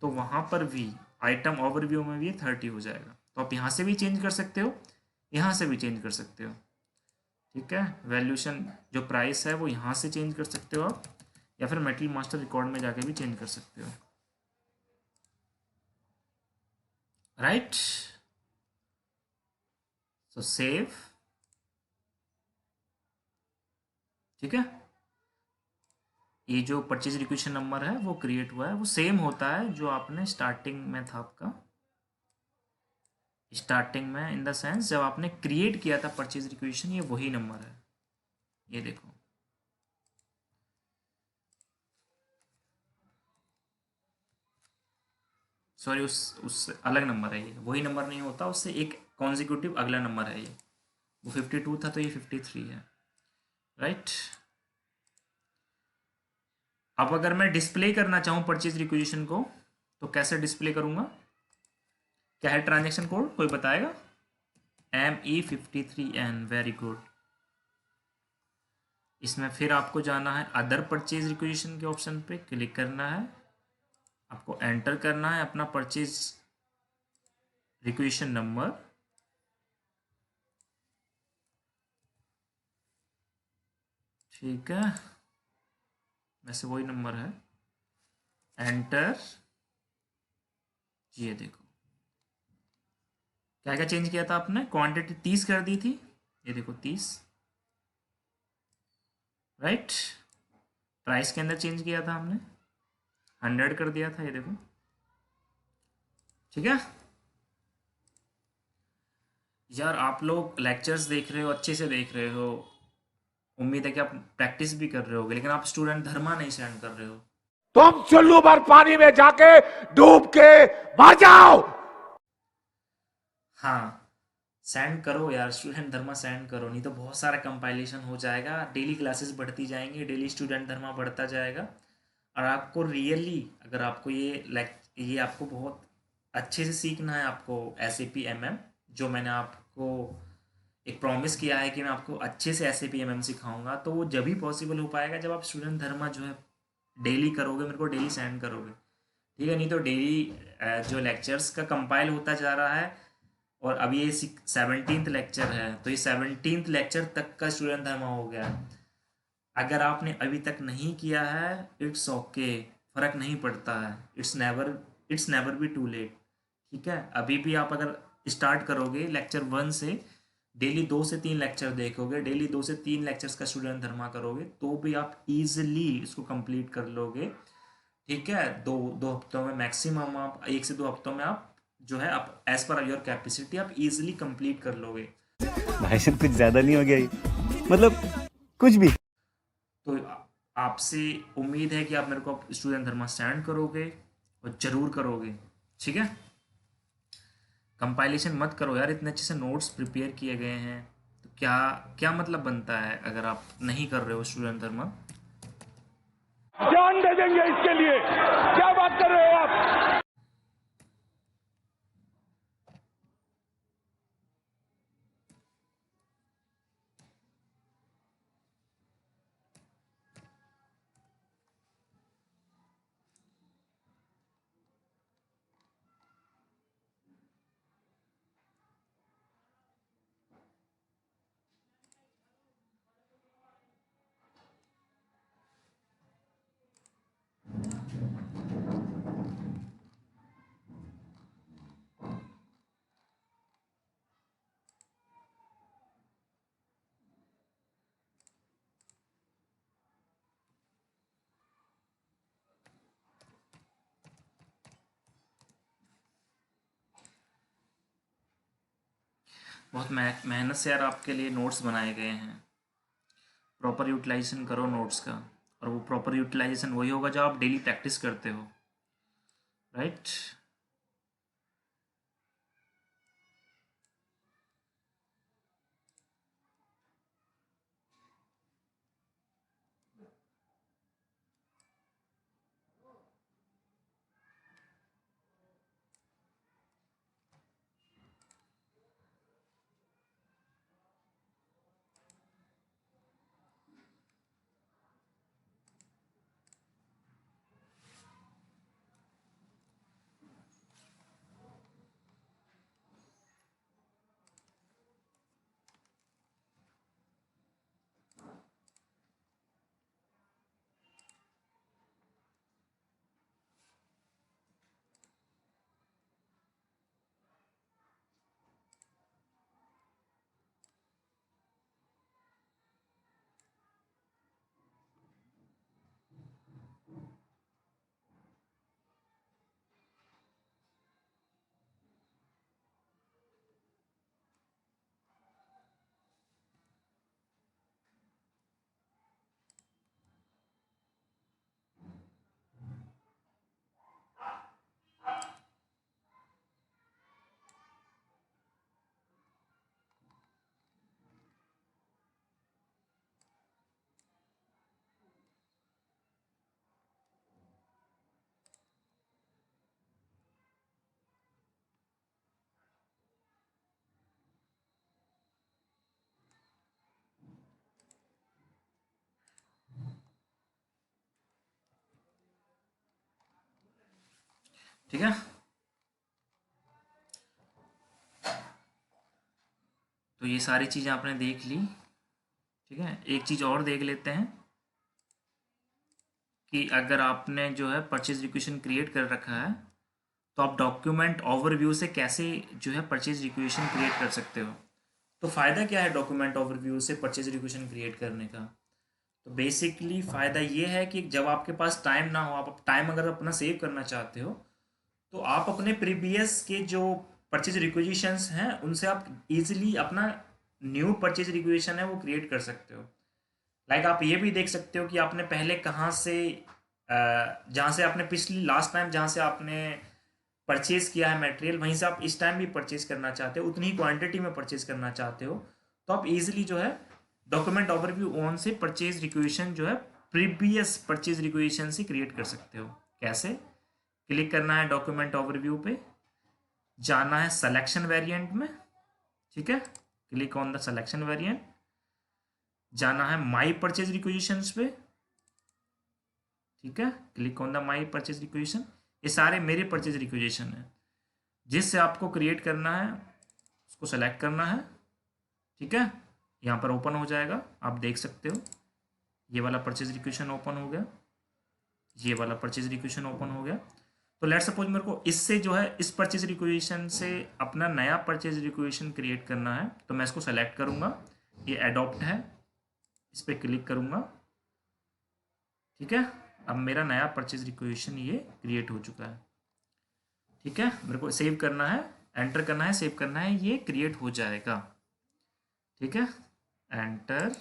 तो वहाँ पर भी आइटम ओवरव्यू में भी 30 हो जाएगा। तो आप यहाँ से भी चेंज कर सकते हो, यहाँ से भी चेंज कर सकते हो। ठीक है, वैल्यूशन जो प्राइस है वो यहाँ से चेंज कर सकते हो आप, या फिर मेटल मास्टर रिकॉर्ड में जाके भी चेंज कर सकते हो। राइट, सो सेव। ठीक है, ये जो परचेज रिक्वेशन नंबर है वो क्रिएट हुआ है, वो सेम होता है जो आपने स्टार्टिंग में था आपका। स्टार्टिंग में इन द सेंस जब आपने क्रिएट किया था परचेज रिक्वेशन, ये वही नंबर है। ये देखो, सॉरी, उस अलग नंबर है ये, वही नंबर नहीं होता, उससे एक कॉन्जिक्यूटिव अगला नंबर है ये। वो 52 था तो ये 53 है, राइट। अब अगर मैं डिस्प्ले करना चाहूँ परचेज रिक्वेजिशन को तो कैसे डिस्प्ले करूँगा? क्या है ट्रांजेक्शन कोड, कोई बताएगा? ME53N, very good. इसमें फिर आपको जाना है अदर परचेज रिक्वेजिशन के ऑप्शन पे क्लिक करना है, आपको एंटर करना है अपना परचेज रिक्वेजिशन नंबर, ठीक है, वैसे वही नंबर है, एंटर। ये देखो क्या क्या चेंज किया था आपने, क्वांटिटी 30 कर दी थी, ये देखो 30, राइट। प्राइस के अंदर चेंज किया था हमने, 100 कर दिया था, ये देखो, ठीक है। यार आप लोग लेक्चर्स देख रहे हो, अच्छे से देख रहे हो, उम्मीद है कि आप प्रैक्टिस भी कर रहे होगे, लेकिन आप स्टूडेंट धर्मा नहीं सेंड कर रहे हो। तुम चुल्लू भर पानी में जाके डूब के मर जाओ। हाँ, सेंड करो यार, स्टूडेंट धर्मा सेंड करो, नहीं तो बहुत सारा कंपाइलेशन हो जाएगा, डेली क्लासेस बढ़ती जाएंगी, डेली स्टूडेंट धर्मा बढ़ता जाएगा। और आपको रियली अगर आपको ये आपको बहुत अच्छे से सीखना है, आपको SAP MM, जो मैंने आपको एक प्रॉमिस किया है कि मैं आपको अच्छे से SAP MM सिखाऊंगा, तो वो जब ही पॉसिबल हो पाएगा जब आप स्टूडेंट धर्मा जो है डेली करोगे, मेरे को डेली सेंड करोगे, ठीक है। नहीं तो डेली जो लेक्चर्स का कंपाइल होता जा रहा है, और अब ये 17th लेक्चर है, तो ये 17th लेक्चर तक का स्टूडेंट धर्मा हो गया है। अगर आपने अभी तक नहीं किया है, इट्स ओके, फर्क नहीं पड़ता है, it's never be too late, ठीक है। अभी भी आप अगर स्टार्ट करोगे लेक्चर 1 से, डेली 2 से 3 लेक्चर देखोगे, डेली 2 से 3 लेक्चर्स का स्टूडेंट धर्मा करोगे, तो भी आप इजीली इसको कंप्लीट कर लोगे, ठीक है। दो दो हफ्तों में मैक्सिमम, आप 1 से 2 हफ्तों में आप जो है आप एज पर योर कैपेसिटी आप इजीली कंप्लीट कर लोगे। भाई साहब कुछ ज्यादा नहीं हो गया ये? मतलब कुछ भी। तो आपसे उम्मीद है कि आप मेरे को स्टूडेंट धर्मा सेंड करोगे, और जरूर करोगे, ठीक है। कंपाइलेशन मत करो यार, इतने अच्छे से नोट्स प्रिपेयर किए गए हैं, तो क्या क्या मतलब बनता है अगर आप नहीं कर रहे हो स्टूडेंट धर्मा? जान दे देंगे इसके लिए, क्या बात कर रहे हो आप? बहुत मेहनत से यार आपके लिए नोट्स बनाए गए हैं, प्रॉपर यूटिलाइजेशन करो नोट्स का, और वो प्रॉपर यूटिलाइजेशन वही होगा जो आप डेली प्रैक्टिस करते हो, राइट। ठीक है। तो ये सारी चीज़ें आपने देख ली। ठीक है, एक चीज़ और देख लेते हैं कि अगर आपने जो है परचेज रिक्वेशन क्रिएट कर रखा है तो आप डॉक्यूमेंट ओवरव्यू से कैसे जो है परचेज रिक्वेशन क्रिएट कर सकते हो। तो फ़ायदा क्या है डॉक्यूमेंट ओवरव्यू से परचेज रिक्वेशन क्रिएट करने का। तो बेसिकली फ़ायदा ये है कि जब आपके पास टाइम ना हो, आप टाइम अगर अपना सेव करना चाहते हो तो आप अपने प्रीवियस के जो परचेज रिक्वेजिशंस हैं उनसे आप इजीली अपना न्यू परचेज रिक्वेशन है वो क्रिएट कर सकते हो। लाइक आप ये भी देख सकते हो कि आपने पहले कहाँ से जहाँ से आपने पिछली लास्ट टाइम जहाँ से आपने परचेज किया है मटेरियल, वहीं से आप इस टाइम भी परचेज करना चाहते हो, उतनी ही क्वांटिटी में परचेज करना चाहते हो, तो आप इजीली जो है डॉक्यूमेंट ओवरव्यू ऑन से परचेज रिक्वेशन जो है प्रीवियस परचेज रिक्वेशन से क्रिएट कर सकते हो। कैसे? क्लिक करना है डॉक्यूमेंट ओवरव्यू पे, जाना है सिलेक्शन वेरिएंट में। ठीक है, click on the selection variant, जाना है माई परचेज रिक्वेजिशंस पे। ठीक है, click on the my purchase requisition. ये सारे मेरे परचेज रिक्वेजिशन है, जिससे आपको क्रिएट करना है उसको सेलेक्ट करना है। ठीक है, यहाँ पर ओपन हो जाएगा, आप देख सकते हो ये वाला परचेज रिक्वेशन ओपन हो गया, ये वाला परचेज रिक्वेशन ओपन हो गया। तो लेट सपोज मेरे को इससे जो है इस परचेज रिक्वेशन से अपना नया परचेज रिक्वेशन क्रिएट करना है, तो मैं इसको सेलेक्ट करूँगा, ये एडॉप्ट है, इस पर क्लिक करूँगा। ठीक है, अब मेरा नया परचेज रिक्वेशन ये क्रिएट हो चुका है। ठीक है, मेरे को सेव करना है, एंटर करना है, सेव करना है, ये क्रिएट हो जाएगा। ठीक है, एंटर।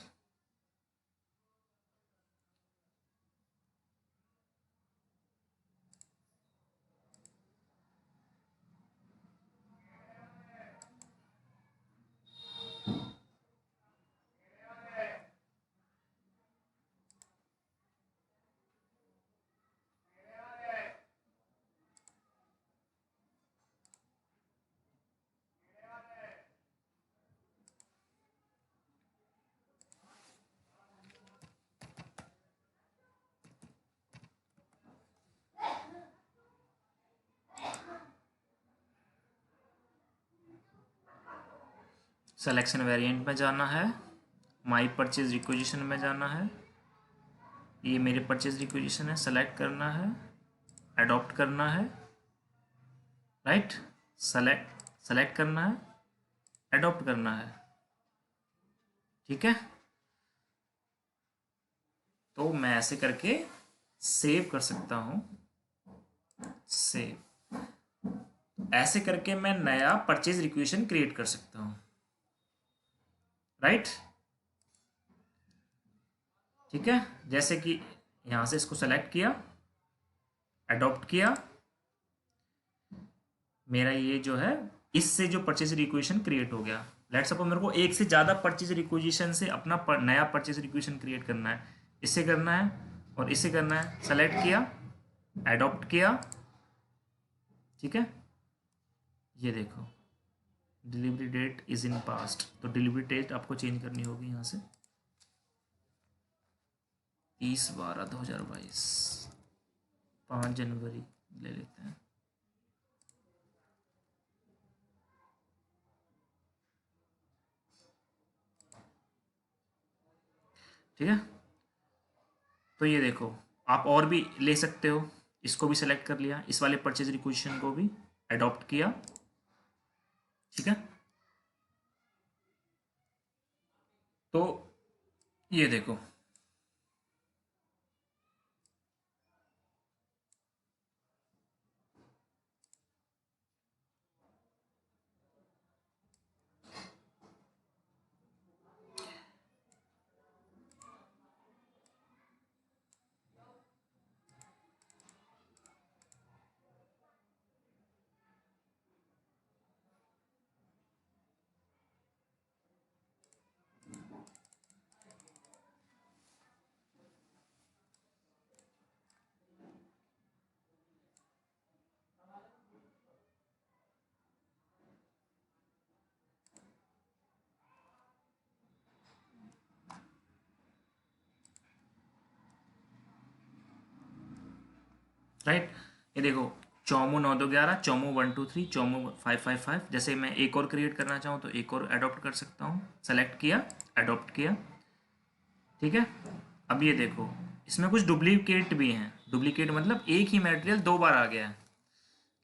सिलेक्शन वेरिएंट में जाना है, माई परचेज रिक्वेजिशन में जाना है, ये मेरे परचेज रिक्वेजिशन है, सेलेक्ट करना है, अडॉप्ट करना है, राइट, सेलेक्ट करना है, अडॉप्ट करना है। ठीक है, तो मैं ऐसे करके सेव कर सकता हूँ, सेव। ऐसे करके मैं नया परचेज रिक्वेशन क्रिएट कर सकता हूँ, राइट। ठीक है, जैसे कि यहाँ से इसको सेलेक्ट किया, अडॉप्ट किया, मेरा ये जो है इससे जो परचेज रिक्वेशन क्रिएट हो गया। लेट सपोज मेरे को एक से ज़्यादा परचेज रिक्वेजिशन से अपना नया परचेज रिक्वेशन क्रिएट करना है, इससे करना है और इससे करना है। सेलेक्ट किया, अडॉप्ट किया। ठीक है, ये देखो delivery date is in past, तो डिलीवरी डेट आपको चेंज करनी होगी यहाँ से 30/12/2022, 5 जनवरी ले लेते हैं। ठीक है, तो ये देखो आप और भी ले सकते हो, इसको भी सेलेक्ट कर लिया, इस वाले परचेज रिक्वेशन को भी अडॉप्ट किया। ठीक है, तो ये देखो राइट, ये देखो चौमू 9 2 11, चौमू 1 2 3, चौमू 5 5 5। जैसे मैं एक और क्रिएट करना चाहूँ तो एक और अडॉप्ट कर सकता हूँ। सेलेक्ट किया, अडॉप्ट किया, ठीक है। अब ये देखो इसमें कुछ डुप्लीकेट भी हैं। डुप्लीकेट मतलब एक ही मटेरियल दो बार आ गया है।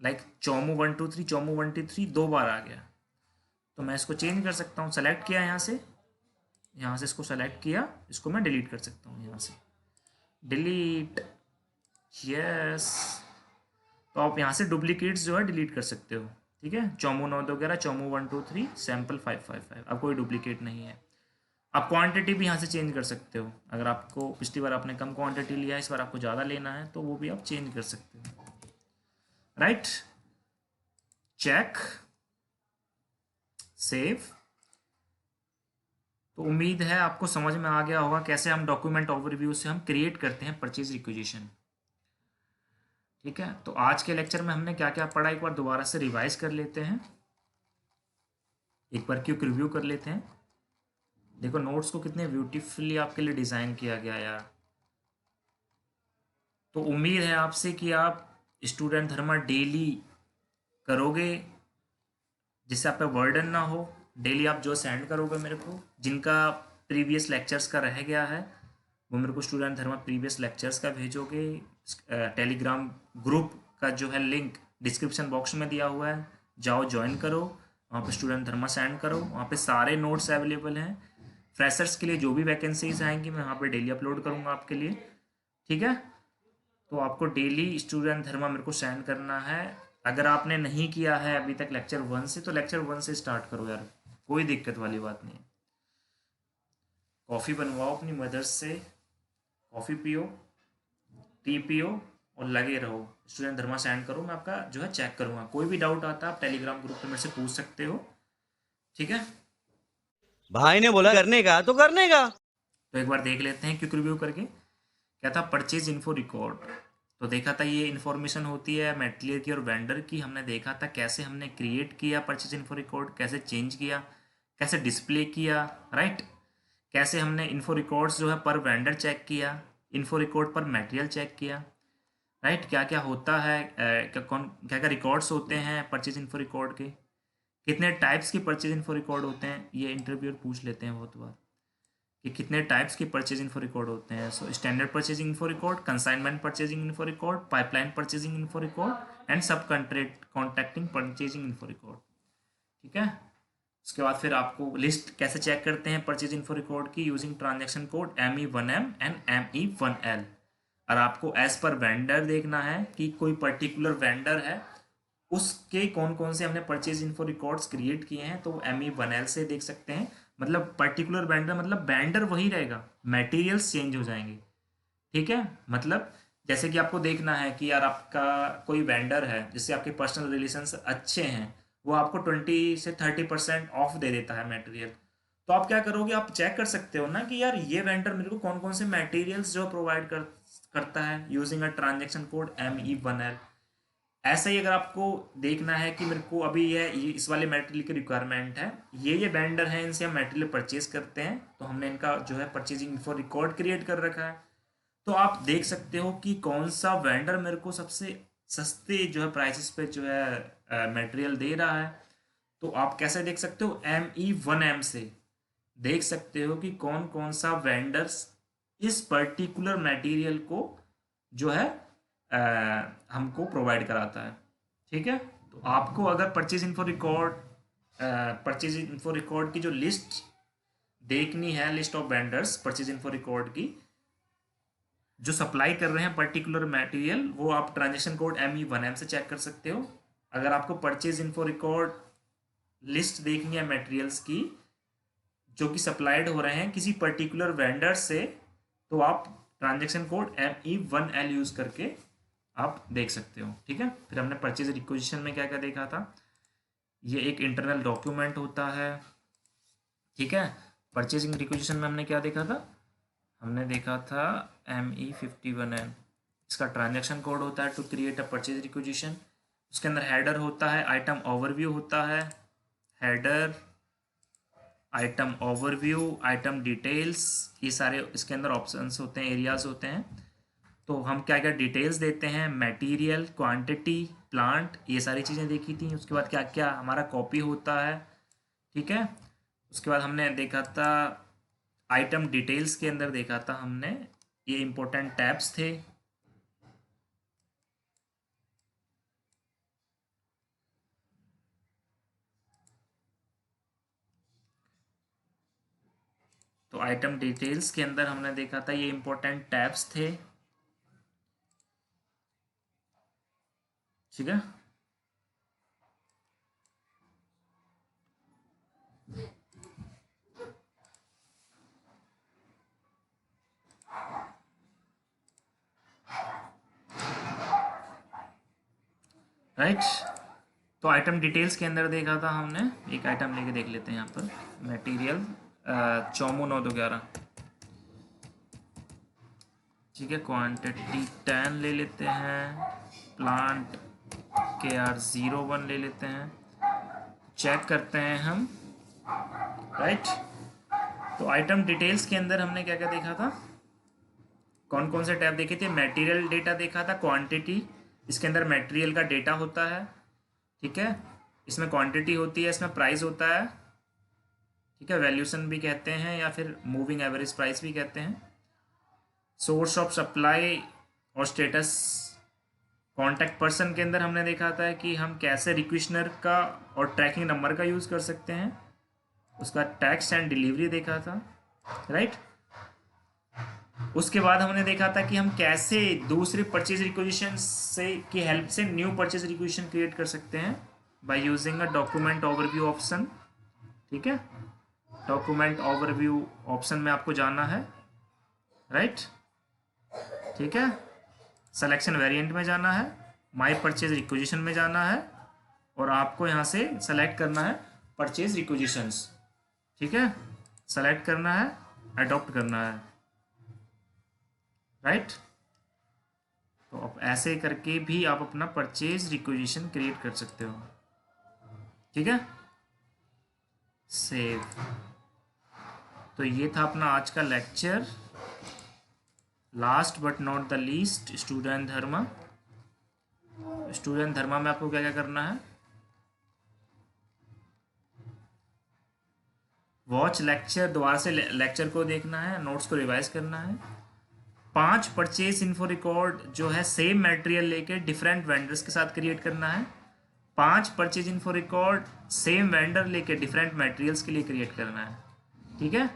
लाइक चौमू 1 2 3, चौमू 1 2 3 दो बार आ गया। तो मैं इसको चेंज कर सकता हूँ। सेलेक्ट किया यहाँ से इसको सेलेक्ट किया, इसको मैं डिलीट कर सकता हूँ यहाँ से, डिलीट, यस। तो आप यहाँ से डुप्लीकेट्स जो है डिलीट कर सकते हो, ठीक है। चौमू 9 2 11, चौमू 1 2 3, सैम्पल 5 5 5। अब कोई डुप्लीकेट नहीं है। आप क्वांटिटी भी यहाँ से चेंज कर सकते हो। अगर आपको पिछली बार आपने कम क्वांटिटी लिया है, इस बार आपको ज़्यादा लेना है, तो वो भी आप चेंज कर सकते हो, राइट। Check, save. तो उम्मीद है आपको समझ में आ गया होगा कैसे हम डॉक्यूमेंट ओवरव्यू से हम क्रिएट करते हैं परचेज रिक्विजिशन, ठीक है। तो आज के लेक्चर में हमने क्या क्या पढ़ा, एक बार दोबारा से रिवाइज कर लेते हैं, एक बार क्विक रिव्यू कर लेते हैं। देखो नोट्स को कितने ब्यूटीफुली आपके लिए डिज़ाइन किया गया यार। तो उम्मीद है आपसे कि आप स्टूडेंट धर्मा डेली करोगे, जिससे आपका बर्डन ना हो। डेली आप जो सेंड करोगे मेरे को, जिनका प्रीवियस लेक्चर्स का रह गया है, वो मेरे को स्टूडेंट धर्मा प्रीवियस लेक्चर्स का भेजोगे। टेलीग्राम ग्रुप का जो है लिंक डिस्क्रिप्शन बॉक्स में दिया हुआ है, जाओ ज्वाइन करो, वहाँ पे स्टूडेंट धर्मा सेंड करो, वहाँ पे सारे नोट्स अवेलेबल हैं। फ्रेशर्स के लिए जो भी वैकेंसीज आएंगी मैं वहाँ पे डेली अपलोड करूँगा आपके लिए, ठीक है। तो आपको डेली स्टूडेंट धर्मा मेरे को सेंड करना है। अगर आपने नहीं किया है अभी तक लेक्चर 1 से, तो लेक्चर 1 से स्टार्ट करो यार, कोई दिक्कत वाली बात नहीं है। कॉफ़ी बनवाओ अपनी मदर से, कॉफ़ी पियो, टी पियो और लगे रहो। स्टूडेंट धर्मा सेंड करो, मैं आपका जो है चेक करूँगा। कोई भी डाउट आता है आप टेलीग्राम ग्रुप पे मेरे से पूछ सकते हो, ठीक है। भाई ने बोला करने का तो करने का। तो एक बार देख लेते हैं क्विक रिव्यू करके। क्या था, परचेज इन्फो रिकॉर्ड। तो देखा था ये इन्फॉर्मेशन होती है मटेरियल की और वेंडर की। हमने देखा था कैसे हमने क्रिएट किया परचेज इन्फो रिकॉर्ड, कैसे चेंज किया, कैसे डिस्प्ले किया, राइट। कैसे हमने इन्फो रिकॉर्ड्स जो है पर वेंडर चेक किया, इन्फो रिकॉर्ड पर मटेरियल चेक किया, राइट। क्या क्या होता है, क्या क्या रिकॉर्ड्स होते हैं परचेज इन्फो रिकॉर्ड के, कितने टाइप्स के परचेज इन्फो रिकॉर्ड होते हैं। ये इंटरव्यूअर पूछ लेते हैं बहुत बार कि कितने टाइप्स के परचेज इन्फो रिकॉर्ड होते हैं। So standard purchasing info record, consignment purchasing info record, pipeline purchasing info record and सब कॉन्ट्रैक्टिंग परचेजिंग इन्फो रिकॉर्ड, ठीक है। उसके बाद फिर आपको लिस्ट कैसे चेक करते हैं परचेज इन्फो रिकॉर्ड की, using transaction code ME1M and ME1L। और आपको एज पर वेंडर देखना है कि कोई पर्टिकुलर वेंडर है, उसके कौन कौन से हमने परचेज इन्फो रिकॉर्ड्स क्रिएट किए हैं, तो ME1L से देख सकते हैं। मतलब पर्टिकुलर वेंडर मतलब वेंडर वही रहेगा, मटेरियल्स चेंज हो जाएंगे, ठीक है। मतलब जैसे कि आपको देखना है कि यार आपका कोई वेंडर है जिससे आपके पर्सनल रिलेशंस अच्छे हैं, वो आपको 20 से 30% ऑफ दे देता है मटेरियल। तो आप क्या करोगे, आप चेक कर सकते हो ना कि यार ये वेंडर मेरे को कौन कौन से मटेरियल्स जो प्रोवाइड करता है using a transaction code ME1L। ऐसा ही अगर आपको देखना है कि मेरे को अभी ये इस वाले मटेरियल की रिक्वायरमेंट है, ये वेंडर हैं, इनसे हम मटेरियल परचेज करते हैं, तो हमने इनका जो है परचेजिंग इन्फो रिकॉर्ड क्रिएट कर रखा है। तो आप देख सकते हो कि कौन सा वेंडर मेरे को सबसे सस्ते जो है प्राइसेस पे जो है मटेरियल दे रहा है। तो आप कैसे देख सकते हो, ME1M से देख सकते हो कि कौन कौन सा वेंडर्स इस पर्टिकुलर मटेरियल को जो है हमको प्रोवाइड कराता है, ठीक है। तो आपको अगर परचेज इन्फो रिकॉर्ड की जो लिस्ट देखनी है, list of vendors purchase info record की जो सप्लाई कर रहे हैं पर्टिकुलर मटेरियल, वो आप ट्रांजेक्शन कोड ME1M से चेक कर सकते हो। अगर आपको परचेज इन्फो रिकॉर्ड लिस्ट देखनी है मटेरियल्स की जो कि सप्लाइड हो रहे हैं किसी पर्टिकुलर वेंडर से, तो आप ट्रांजेक्शन कोड ME1L यूज़ करके आप देख सकते हो, ठीक है। फिर हमने परचेज रिक्विजिशन में क्या क्या देखा था, ये एक इंटरनल डॉक्यूमेंट होता है, ठीक है। परचेजिंग रिक्विजिशन में हमने क्या देखा था, हमने देखा था ME51N, इसका ट्रांजैक्शन कोड होता है to create a purchase requisition. उसके अंदर हेडर होता है, आइटम ओवरव्यू होता है, header, item overview, item details, ये सारे इसके अंदर ऑप्शंस होते हैं, एरियाज होते हैं। तो हम क्या क्या डिटेल्स देते हैं, मटेरियल, क्वांटिटी, प्लांट, ये सारी चीज़ें देखी थी। उसके बाद क्या क्या हमारा कॉपी होता है, ठीक है। उसके बाद हमने देखा था आइटम डिटेल्स के अंदर देखा था हमने, ये इम्पोर्टेंट टैब्स थे। तो आइटम डिटेल्स के अंदर हमने देखा था ये इम्पोर्टेंट टैब्स थे, ठीक है। राइट, तो आइटम डिटेल्स के अंदर देखा था हमने, एक आइटम लेके देख लेते हैं यहाँ पर, मटेरियल चौमू 911, ठीक है। क्वांटिटी 10 ले लेते हैं, प्लांट KR01 ले लेते हैं, चेक करते हैं हम, राइट। तो आइटम डिटेल्स के अंदर हमने क्या क्या देखा था, कौन कौन से टैब देखे थे, मटेरियल डेटा देखा था, क्वांटिटी, इसके अंदर मटेरियल का डेटा होता है, ठीक है। इसमें क्वांटिटी होती है, इसमें प्राइस होता है, ठीक है, वैल्यूशन भी कहते हैं या फिर मूविंग एवरेज प्राइस भी कहते हैं। सोर्स ऑफ सप्लाई और स्टेटस, कॉन्टैक्ट पर्सन के अंदर हमने देखा था कि हम कैसे रिक्वेशनर का और ट्रैकिंग नंबर का यूज़ कर सकते हैं, उसका टैक्स एंड डिलीवरी देखा था, राइट। उसके बाद हमने देखा था कि हम कैसे दूसरे परचेज रिक्वेजिशन से की हेल्प से न्यू परचेज रिक्वेजिशन क्रिएट कर सकते हैं by using a document overview option, ठीक है। डॉक्यूमेंट ओवरव्यू ऑप्शन में आपको जाना है, राइट, ठीक है। सिलेक्शन वेरिएंट में जाना है, माई परचेज रिक्वेजिशन में जाना है और आपको यहाँ से सेलेक्ट करना है परचेज रिक्वेजिशंस, ठीक है। सेलेक्ट करना है, अडॉप्ट करना है, राइट। तो अब ऐसे करके भी आप अपना परचेज रिक्वेजिशन क्रिएट कर सकते हो, ठीक है। सेव। तो ये था अपना आज का lecture, last but not the least, student dharma. Student dharma में आपको क्या क्या करना है, वॉच लेक्चर, दोबारा से लेक्चर को देखना है, नोट्स को रिवाइज करना है। 5 परचेज इन्फो रिकॉर्ड जो है सेम मटेरियल लेके डिफरेंट वेंडर्स के साथ क्रिएट करना है। 5 purchase info record same vendor लेके डिफरेंट मटेरियल्स के लिए क्रिएट करना है, ठीक है।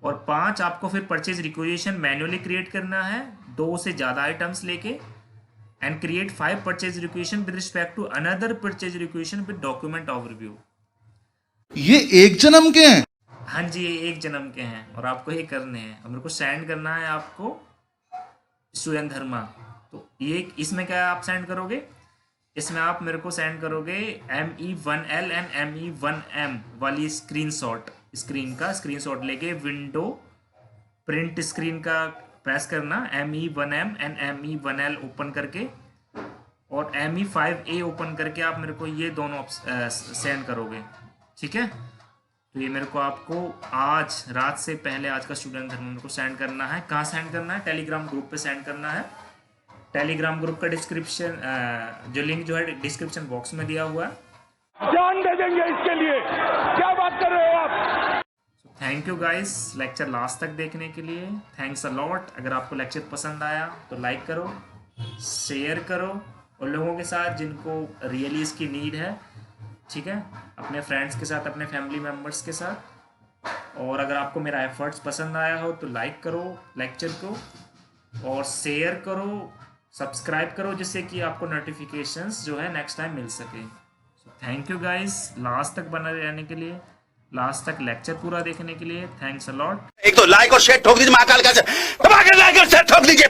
और 5 आपको फिर परचेज रिक्वेजिशन मैन्युअली क्रिएट करना है 2 से ज़्यादा आइटम्स लेके, and create 5 purchase requisition with respect to another purchase requisition with document overview. ये एक जन्म के हैं? हाँ जी, ये एक जन्म के हैं और आपको ये करने हैं और मेरे को सेंड करना है आपको स्टूडेंट धर्मा। तो ये इसमें क्या आप सेंड करोगे, इसमें आप मेरे को सेंड करोगे ME1L एंड ME1M वाली स्क्रीन का स्क्रीनशॉट लेके विंडो प्रिंट स्क्रीन का प्रेस करना, ME1M एंड ME1L ओपन करके और ME5A ओपन करके आप मेरे को ये दोनों सेंड करोगे, ठीक है। तो ये मेरे को आपको आज रात से पहले आज का स्टूडेंट धर्म मेरे को सेंड करना है। कहाँ सेंड करना है, टेलीग्राम ग्रुप पे सेंड करना है। टेलीग्राम ग्रुप का डिस्क्रिप्शन जो लिंक जो है डिस्क्रिप्शन बॉक्स में दिया हुआ है। जान दे देंगे इसके लिए, क्या बात कर रहे हो आप। Thank you guys lecture last तक देखने के लिए, थैंक्स अ लॉट। अगर आपको लेक्चर पसंद आया तो लाइक करो, शेयर करो उन लोगों के साथ जिनको रियली इसकी नीड है, ठीक है, अपने फ्रेंड्स के साथ, अपने फैमिली मेम्बर्स के साथ। और अगर आपको मेरा एफर्ट्स पसंद आया हो तो लाइक करो लेक्चर को और शेयर करो, सब्सक्राइब करो जिससे कि आपको नोटिफिकेशंस जो है नेक्स्ट टाइम मिल सके। So thank you guys last तक बने रहने के लिए, लास्ट तक लेक्चर पूरा देखने के लिए। Thanks a lot. एक तो लाइक और शेयर ठोक दीजिए, महाकाल का दबा के लाइक और शेयर ठोक दीजिए।